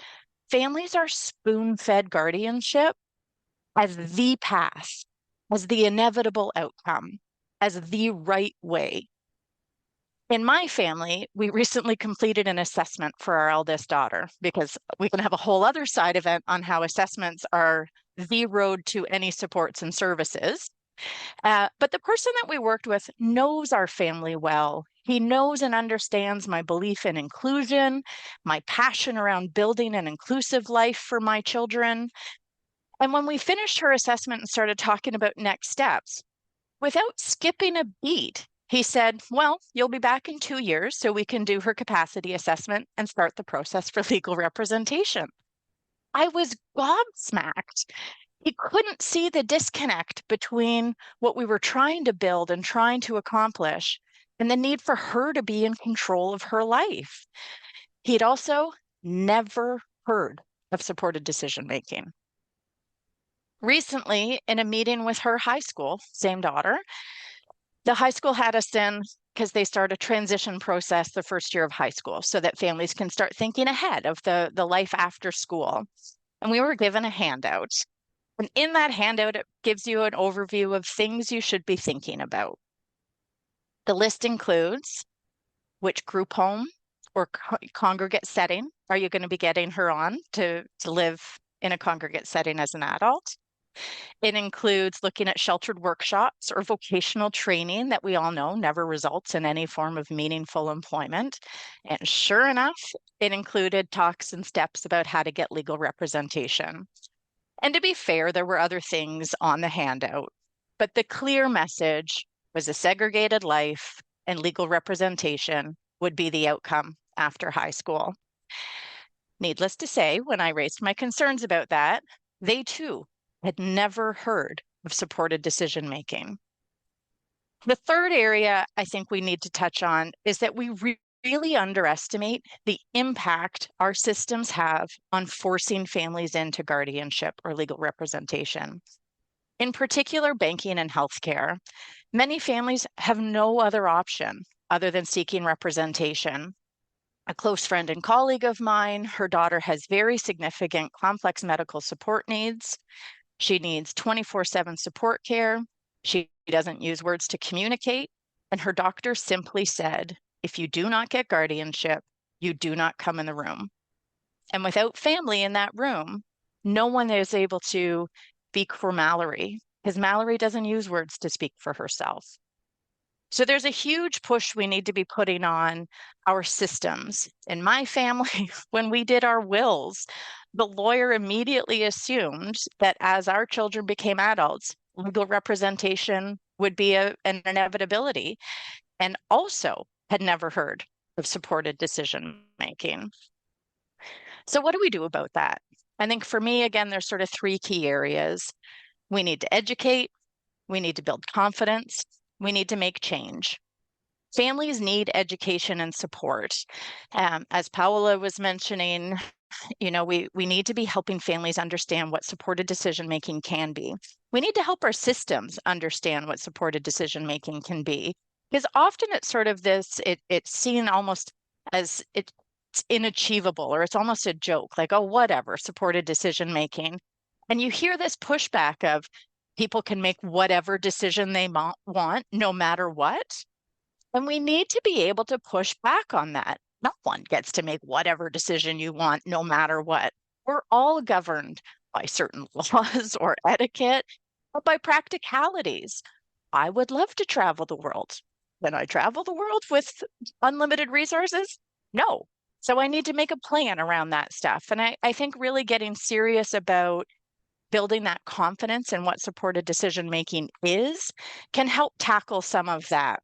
families are spoon-fed guardianship as the path, as the inevitable outcome, as the right way. In my family, we recently completed an assessment for our eldest daughter, because we can have a whole other side event on how assessments are the road to any supports and services. But the person that we worked with knows our family well. He knows and understands my belief in inclusion, my passion around building an inclusive life for my children. And when we finished her assessment and started talking about next steps, without skipping a beat, he said, well, you'll be back in 2 years so we can do her capacity assessment and start the process for legal representation. I was gobsmacked. He couldn't see the disconnect between what we were trying to build and trying to accomplish and the need for her to be in control of her life. He'd also never heard of supported decision-making. Recently, in a meeting with her high school, same daughter, the high school had us in because they start a transition process the first year of high school so that families can start thinking ahead of the life after school. And we were given a handout. And in that handout, it gives you an overview of things you should be thinking about. The list includes which group home or congregate setting are you going to be getting her on to live in a congregate setting as an adult. It includes looking at sheltered workshops or vocational training that we all know never results in any form of meaningful employment. And sure enough, it included talks and steps about how to get legal representation. And to be fair, there were other things on the handout, but the clear message was a segregated life and legal representation would be the outcome after high school. Needless to say, when I raised my concerns about that, they too had never heard of supported decision-making. The third area I think we need to touch on is that we really underestimate the impact our systems have on forcing families into guardianship or legal representation. In particular, banking and healthcare, many families have no other option other than seeking representation. A close friend and colleague of mine, her daughter has very significant complex medical support needs. She needs 24/7 support care. She doesn't use words to communicate. And her doctor simply said, if you do not get guardianship, you do not come in the room. And without family in that room, no one is able to speak for Mallory, because Mallory doesn't use words to speak for herself. So there's a huge push we need to be putting on our systems. In my family, when we did our wills, the lawyer immediately assumed that as our children became adults, legal representation would be an inevitability, and also had never heard of supported decision-making. So what do we do about that? I think for me, again, there's sort of three key areas. We need to educate, we need to build confidence, we need to make change. Families need education and support. As Paola was mentioning, we need to be helping families understand what supported decision-making can be. We need to help our systems understand what supported decision-making can be, because often it's sort of this, it's seen almost as it's inachievable, or it's almost a joke, like, oh, whatever, supported decision-making. And you hear this pushback of people can make whatever decision they want, no matter what. And we need to be able to push back on that. No one gets to make whatever decision you want, no matter what. We're all governed by certain laws or etiquette, or by practicalities. I would love to travel the world. Can I travel the world with unlimited resources? No. So I need to make a plan around that stuff. And I think really getting serious about building that confidence in what supported decision making is can help tackle some of that.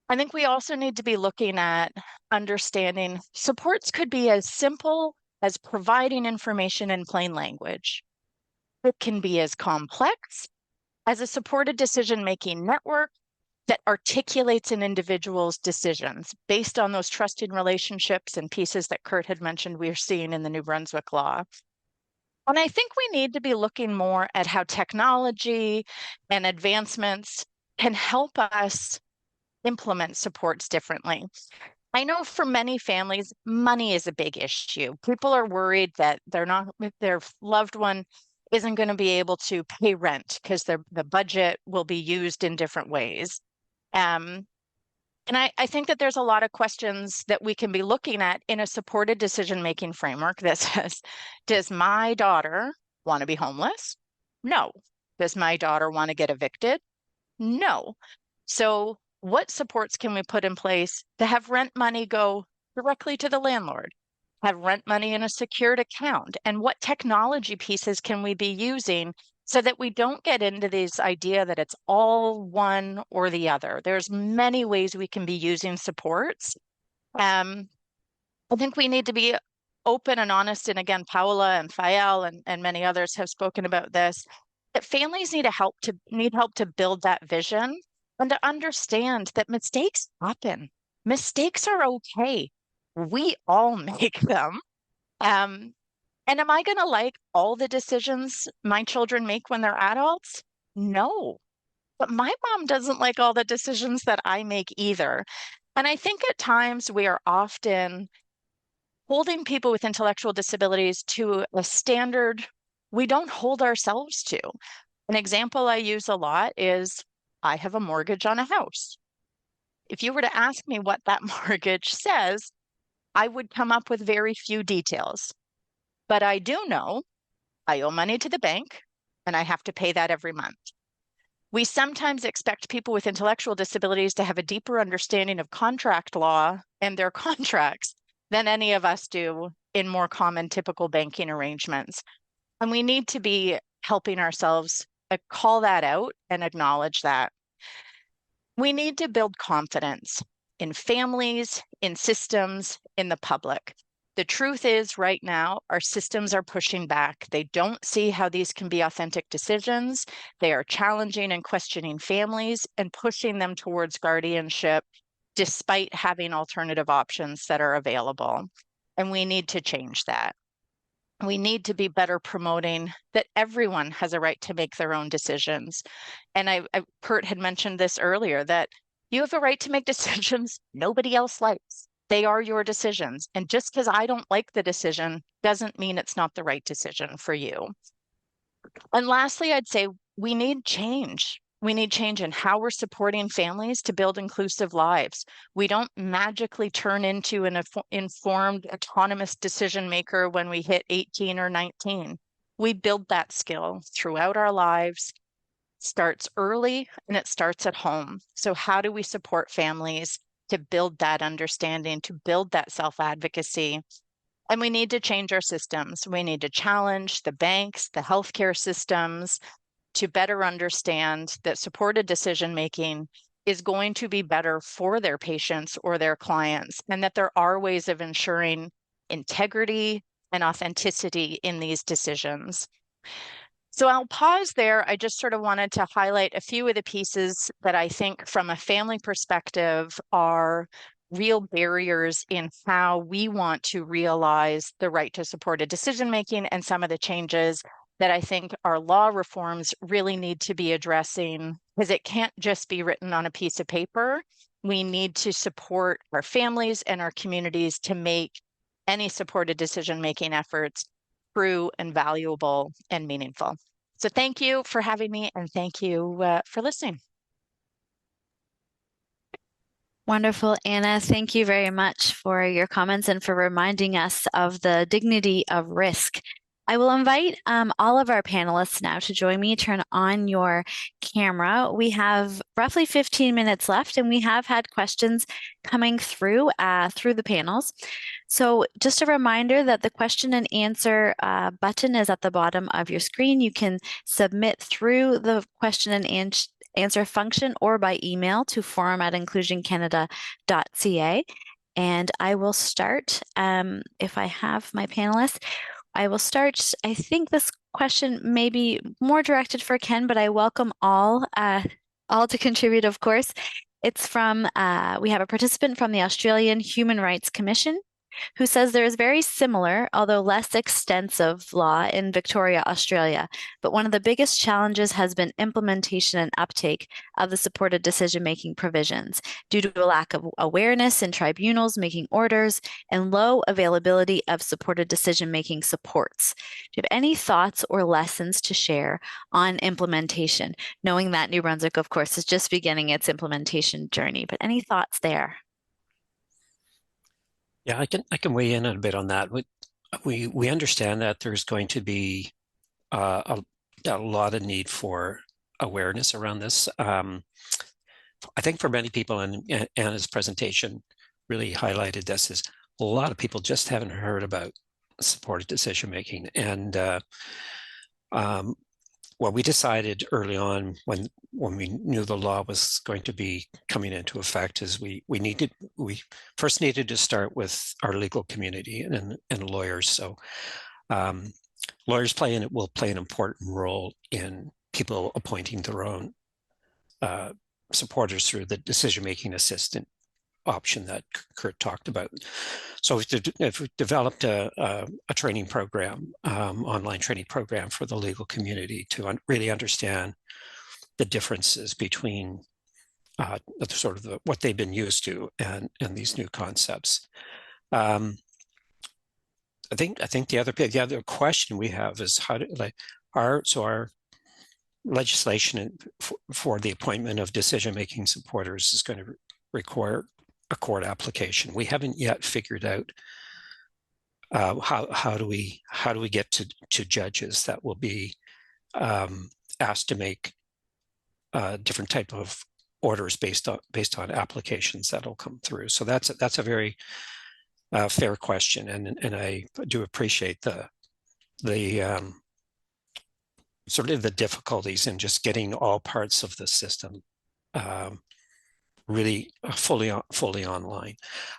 I think we also need to be looking at understanding supports could be as simple as providing information in plain language. It can be as complex as a supported decision-making network that articulates an individual's decisions based on those trusting relationships and pieces that Kurt had mentioned we're seeing in the New Brunswick law. And I think we need to be looking more at how technology and advancements can help us implement supports differently. I know for many families, money is a big issue. People are worried that their loved one isn't going to be able to pay rent because the budget will be used in different ways. And I think that there's a lot of questions that we can be looking at in a supported decision-making framework that says, does my daughter want to be homeless? No. Does my daughter want to get evicted? No. So what supports can we put in place to have rent money go directly to the landlord, have rent money in a secured account, and what technology pieces can we be using so that we don't get into this idea that it's all one or the other. There's many ways we can be using supports. I think we need to be open and honest, and again, Paola and Fael and many others have spoken about this, that families need help to build that vision and to understand that mistakes happen. Mistakes are okay. We all make them. And am I going to like all the decisions my children make when they're adults? No. But my mom doesn't like all the decisions that I make either. And I think at times we are often holding people with intellectual disabilities to a standard we don't hold ourselves to. An example I use a lot is I have a mortgage on a house. If you were to ask me what that mortgage says, I would come up with very few details. But I do know I owe money to the bank and I have to pay that every month. We sometimes expect people with intellectual disabilities to have a deeper understanding of contract law and their contracts than any of us do in more common typical banking arrangements. And we need to be helping ourselves call that out and acknowledge that. We need to build confidence in families, in systems, in the public. The truth is right now, our systems are pushing back. They don't see how these can be authentic decisions. They are challenging and questioning families and pushing them towards guardianship despite having alternative options that are available. And we need to change that. We need to be better promoting that everyone has a right to make their own decisions. And Kurt had mentioned this earlier, that you have a right to make decisions nobody else likes. They are your decisions. And just because I don't like the decision doesn't mean it's not the right decision for you. And lastly, I'd say we need change. We need change in how we're supporting families to build inclusive lives. We don't magically turn into an informed, autonomous decision maker when we hit 18 or 19. We build that skill throughout our lives. It starts early and it starts at home. So how do we support families to build that understanding, to build that self-advocacy? And we need to change our systems. We need to challenge the banks, the healthcare systems, to better understand that supported decision-making is going to be better for their patients or their clients, and that there are ways of ensuring integrity and authenticity in these decisions. So I'll pause there. I just sort of wanted to highlight a few of the pieces that I think from a family perspective are real barriers in how we want to realize the right to supported decision-making, and some of the changes that I think our law reforms really need to be addressing, because it can't just be written on a piece of paper. We need to support our families and our communities to make any supported decision-making efforts true and valuable and meaningful. So thank you for having me, and thank you for listening. Wonderful, Anna. Thank you very much for your comments and for reminding us of the dignity of risk. I will invite all of our panelists now to join me. Turn on your camera. We have roughly 15 minutes left, and we have had questions coming through the panels. So just a reminder that the question and answer button is at the bottom of your screen. You can submit through the question and answer function or by email to forum@inclusioncanada.ca. And I will start, if I have my panelists, I will start. I think this question may be more directed for Ken, but I welcome all to contribute, of course. It's from, we have a participant from the Australian Human Rights Commission, who says there is very similar, although less extensive, law in Victoria, Australia, but one of the biggest challenges has been implementation and uptake of the supported decision-making provisions due to a lack of awareness in tribunals making orders and low availability of supported decision-making supports. Do you have any thoughts or lessons to share on implementation, knowing that New Brunswick, of course, is just beginning its implementation journey, but any thoughts there? Yeah, I can weigh in a bit on that. We understand that there's going to be a lot of need for awareness around this. I think for many people, and Anna's presentation really highlighted this, is a lot of people just haven't heard about supported decision making. And what we decided early on when we knew the law was going to be coming into effect is we first needed to start with our legal community and lawyers. So lawyers will play an important role in people appointing their own supporters through the decision-making assistant option that Kurt talked about. So we've developed a training program, online training program for the legal community to really understand the differences between what they've been used to and these new concepts. I think the other question we have is how do our legislation for the appointment of decision-making supporters is going to require a court application. We haven't yet figured out how do we get to judges that will be asked to make different type of orders based on applications that'll come through. So that's a very fair question, and I do appreciate the sort of the difficulties in just getting all parts of the system really fully online.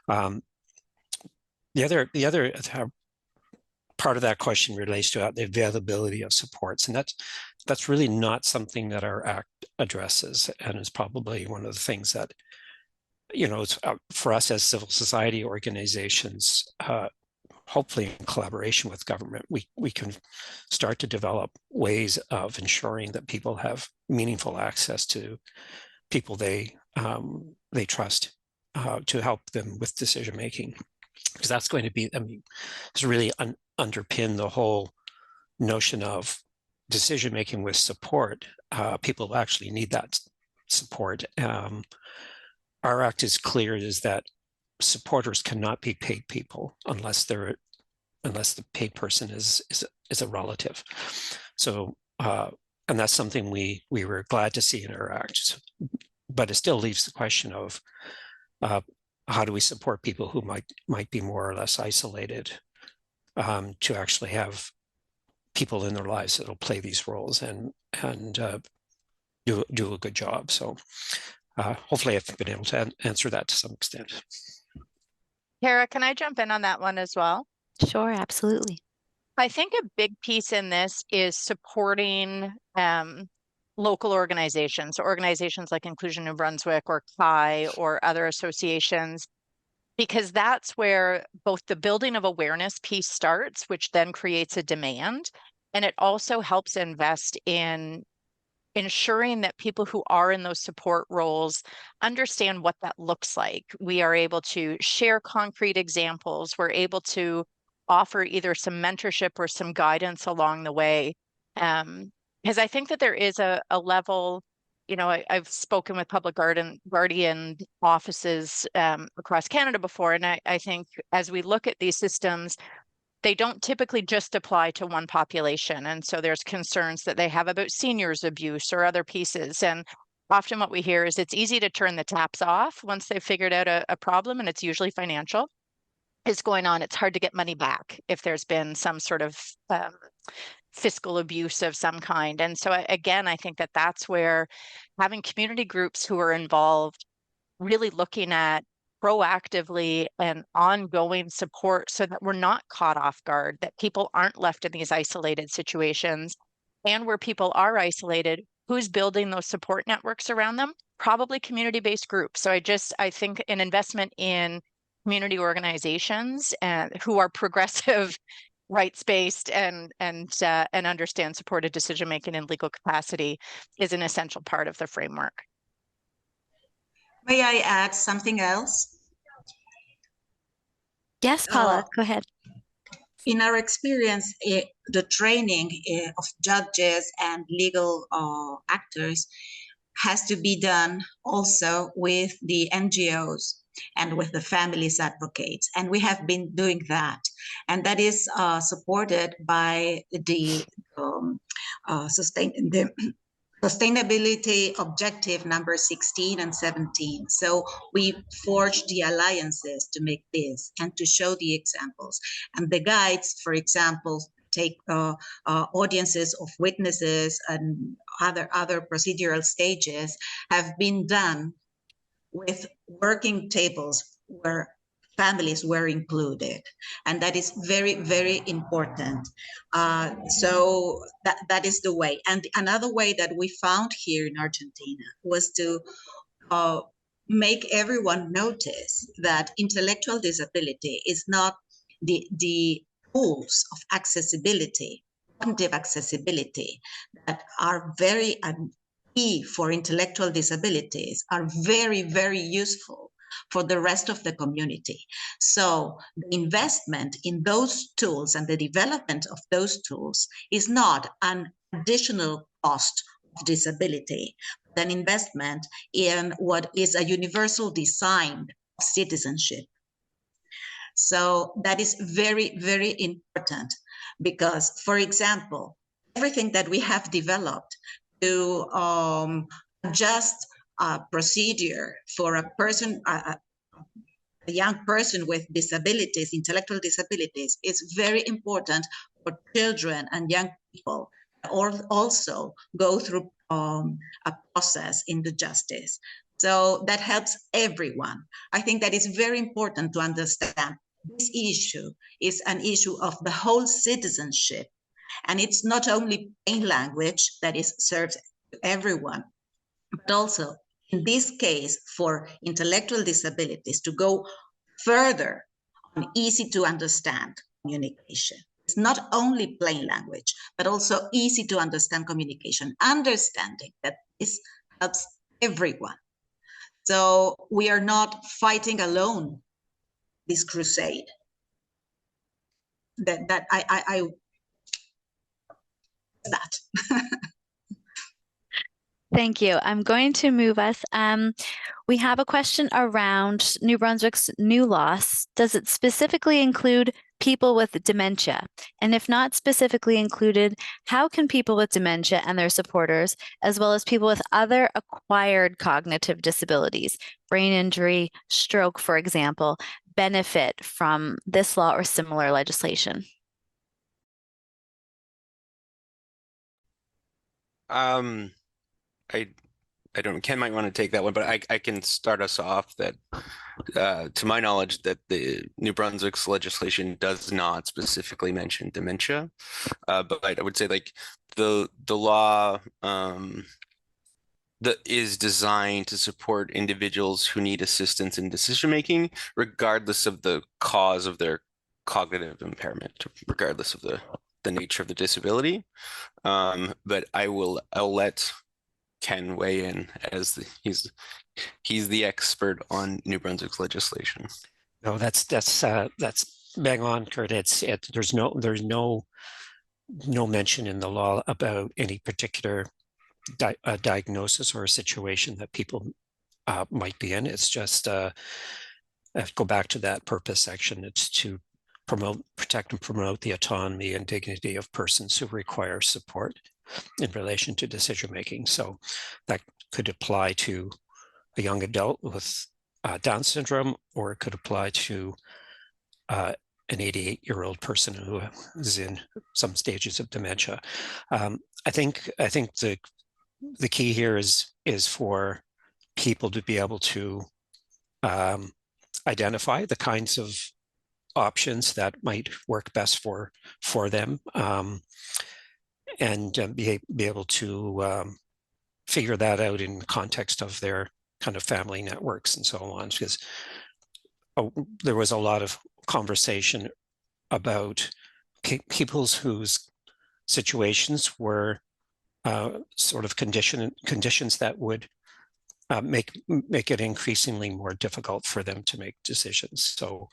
The other part of that question relates to the availability of supports, and that's really not something that our Act addresses, and is probably one of the things that, it's for us as civil society organizations, hopefully in collaboration with government, we can start to develop ways of ensuring that people have meaningful access to people they trust to help them with decision making, because that's going to be, it's really underpin the whole notion of decision making with support. People actually need that support. Our Act is clear, is that supporters cannot be paid people unless the paid person is a relative. So and that's something we were glad to see in our Act, but it still leaves the question of how do we support people who might be more or less isolated, to actually have people in their lives that'll play these roles and do a good job. So hopefully I've been able to answer that to some extent. Tara, can I jump in on that one as well? Sure, absolutely. I think a big piece in this is supporting local organizations like Inclusion New Brunswick or CHI or other associations, because that's where both the building of awareness piece starts, which then creates a demand, and it also helps invest in ensuring that people who are in those support roles understand what that looks like. We are able to share concrete examples. We're able to offer either some mentorship or some guidance along the way. Because I think that there is a level you know, I've spoken with public guardian offices across Canada before, and I think as we look at these systems, they don't typically just apply to one population. And so there's concerns that they have about seniors abuse or other pieces. And often what we hear is it's easy to turn the taps off once they've figured out a problem, and it's usually financial is going on. It's hard to get money back if there's been some sort of fiscal abuse of some kind. And so again, I think that that's where having community groups who are involved, really looking at proactively and ongoing support so that we're not caught off guard, that people aren't left in these isolated situations. And where people are isolated, who's building those support networks around them? Probably community-based groups. So I think an investment in community organizations who are progressive, rights-based, and understand supported decision-making in legal capacity is an essential part of the framework. May I add something else? Yes, Paula, go ahead. In our experience, the training of judges and legal actors has to be done also with the NGOs and with the families advocates. And we have been doing that. And that is supported by the Sustainability Objective number 16 and 17. So we forged the alliances to make this and to show the examples. And the guides, for example, take audiences of witnesses and other procedural stages have been done with working tables where families were included, and that is very, very important. So that is the way. And another way that we found here in Argentina was to make everyone notice that intellectual disability is not the tools of accessibility, cognitive accessibility, that are very key for intellectual disabilities, are very, very useful for the rest of the community. So the investment in those tools and the development of those tools is not an additional cost of disability, but an investment in what is a universal design of citizenship. So that is very, very important because, for example, everything that we have developed to adjust a procedure for a person, a young person with disabilities, intellectual disabilities, is very important for children and young people, or also go through a process in the justice. So that helps everyone. I think that is very important to understand. This issue is an issue of the whole citizenship. And it's not only plain language that is served to everyone, but also in this case for intellectual disabilities to go further on easy to understand communication. It's not only plain language, but also easy to understand communication, understanding that this helps everyone. So we are not fighting alone this crusade. That Thank you. I'm going to move us. We have a question around New Brunswick's new loss. Does it specifically include people with dementia? And if not specifically included, how can people with dementia and their supporters, as well as people with other acquired cognitive disabilities, brain injury, stroke, for example, benefit from this law or similar legislation? I don't know, Ken might want to take that one, but I can start us off that to my knowledge that the New Brunswick's legislation does not specifically mention dementia. But I would say like the law that is designed to support individuals who need assistance in decision making, regardless of the cause of their cognitive impairment, regardless of the nature of the disability. But I'll let Ken weigh in as he's the expert on New Brunswick's legislation. No, that's bang on, Kurt. There's no mention in the law about any particular a diagnosis or a situation that people might be in. It's just go back to that purpose section. It's to promote, protect, and promote the autonomy and dignity of persons who require support in relation to decision making. So that could apply to a young adult with Down syndrome, or it could apply to an 88-year-old person who is in some stages of dementia. I think the key here is for people to be able to identify the kinds of options that might work best for them, and be able to figure that out in the context of their kind of family networks and so on. Because there was a lot of conversation about people's whose situations were sort of conditions that would make it increasingly more difficult for them to make decisions. So,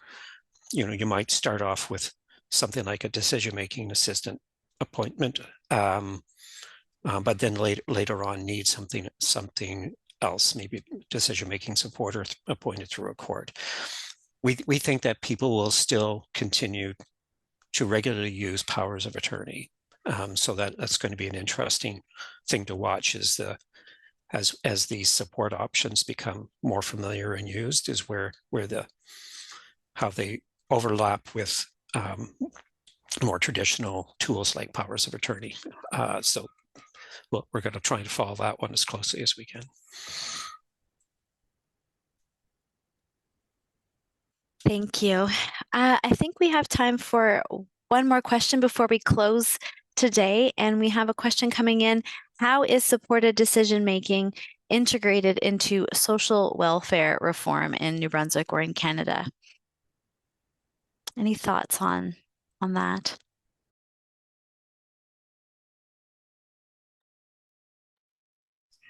you might start off with something like a decision-making assistant appointment, but then later on need something else, maybe decision-making support or appointed through a court. We think that people will still continue to regularly use powers of attorney. So that's going to be an interesting thing to watch as these support options become more familiar and used, is how they overlap with more traditional tools like powers of attorney. So we're going to try to follow that one as closely as we can. Thank you. I think we have time for one more question before we close today. And we have a question coming in. How is supported decision-making integrated into social welfare reform in New Brunswick or in Canada? Any thoughts on that?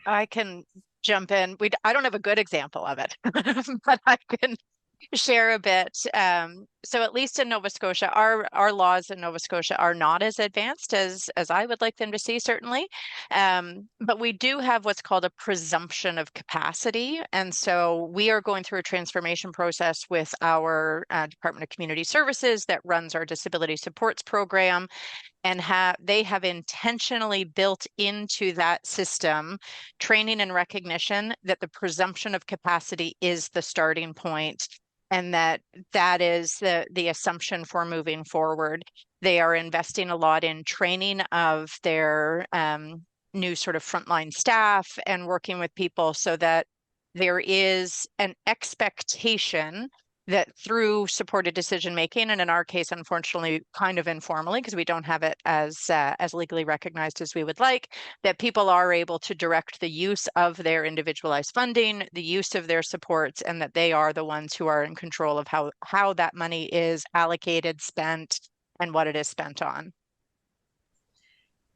I can jump in. I don't have a good example of it, but I can share a bit. So at least in Nova Scotia, our laws in Nova Scotia are not as advanced as I would like them to see, certainly. But we do have what's called a presumption of capacity. And so we are going through a transformation process with our Department of Community Services that runs our disability supports program. And they have intentionally built into that system training and recognition that the presumption of capacity is the starting point, and that is the assumption for moving forward. They are investing a lot in training of their new sort of frontline staff and working with people so that there is an expectation that through supported decision making, and in our case, unfortunately, kind of informally, because we don't have it as legally recognized as we would like, that people are able to direct the use of their individualized funding, the use of their supports, and that they are the ones who are in control of how that money is allocated, spent, and what it is spent on.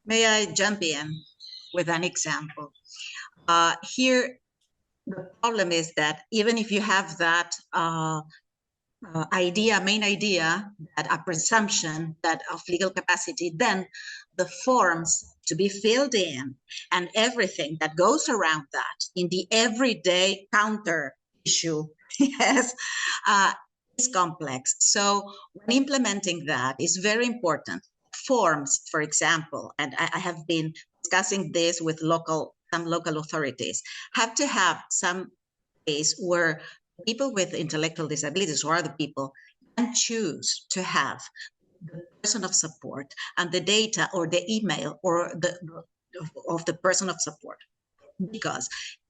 May I jump in with an example? Here, the problem is that even if you have that main idea, that a presumption that of legal capacity, then the forms to be filled in and everything that goes around that in the everyday counter issue, yes, is complex. So when implementing that is very important. Forms, for example, and I have been discussing this with some local authorities, have to have some place where people with intellectual disabilities or other people can choose to have the person of support and the data or the email or of the person of support. Because,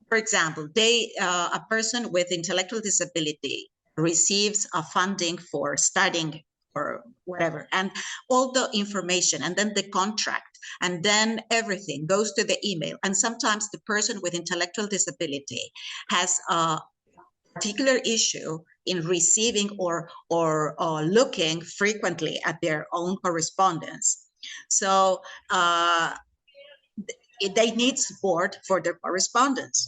for example, a person with intellectual disability receives a funding for studying or whatever, and all the information, and then the contract, and then everything goes to the email. And sometimes the person with intellectual disability has a particular issue in receiving or looking frequently at their own correspondence. So they need support for their correspondence.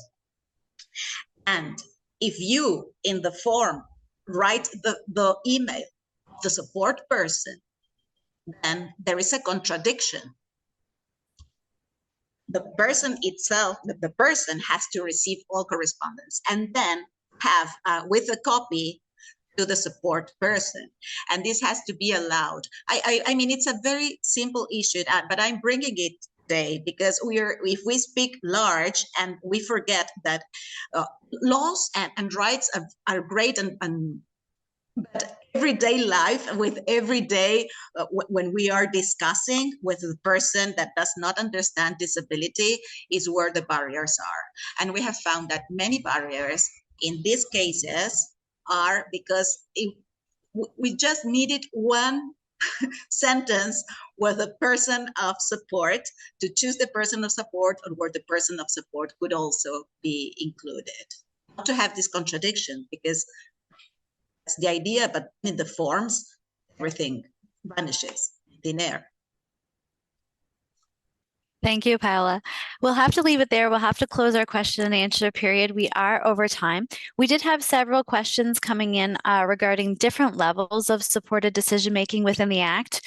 And if you, in the form, write the email of the support person, then there is a contradiction. the person itself, the person has to receive all correspondence and then have with a copy to the support person, and this has to be allowed. I mean, it's a very simple issue, but I'm bringing it today because if we speak large and we forget that laws and rights are great, but everyday life with everyday when we are discussing with a person that does not understand disability is where the barriers are, and we have found that many barriers in these cases are because we just needed one sentence where the person of support to choose the person of support, or where the person of support could also be included. Not to have this contradiction, because that's the idea, but in the forms, everything vanishes in thin air. Thank you, Paola. We'll have to leave it there. We'll have to close our question and answer period. We are over time. We did have several questions coming in regarding different levels of supported decision-making within the Act.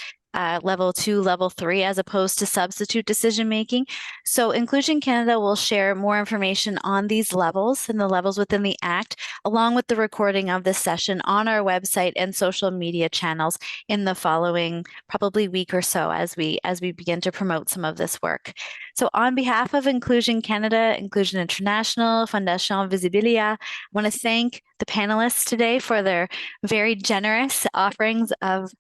Level 2, level 3, as opposed to substitute decision making. So Inclusion Canada will share more information on these levels and the levels within the Act, along with the recording of this session on our website and social media channels in the following probably week or so as we begin to promote some of this work. So on behalf of Inclusion Canada, Inclusion International, Fondation Visibilia, I want to thank the panelists today for their very generous offerings of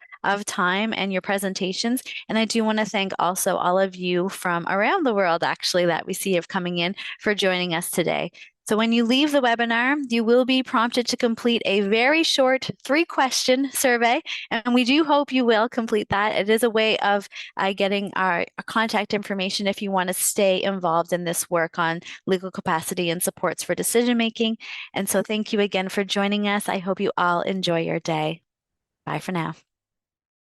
time and your presentations. And I do want to thank also all of you from around the world, actually, that we see of coming in for joining us today. So when you leave the webinar, you will be prompted to complete a very short 3-question survey. And we do hope you will complete that. It is a way of getting our contact information if you want to stay involved in this work on legal capacity and supports for decision making. And so thank you again for joining us. I hope you all enjoy your day. Bye for now.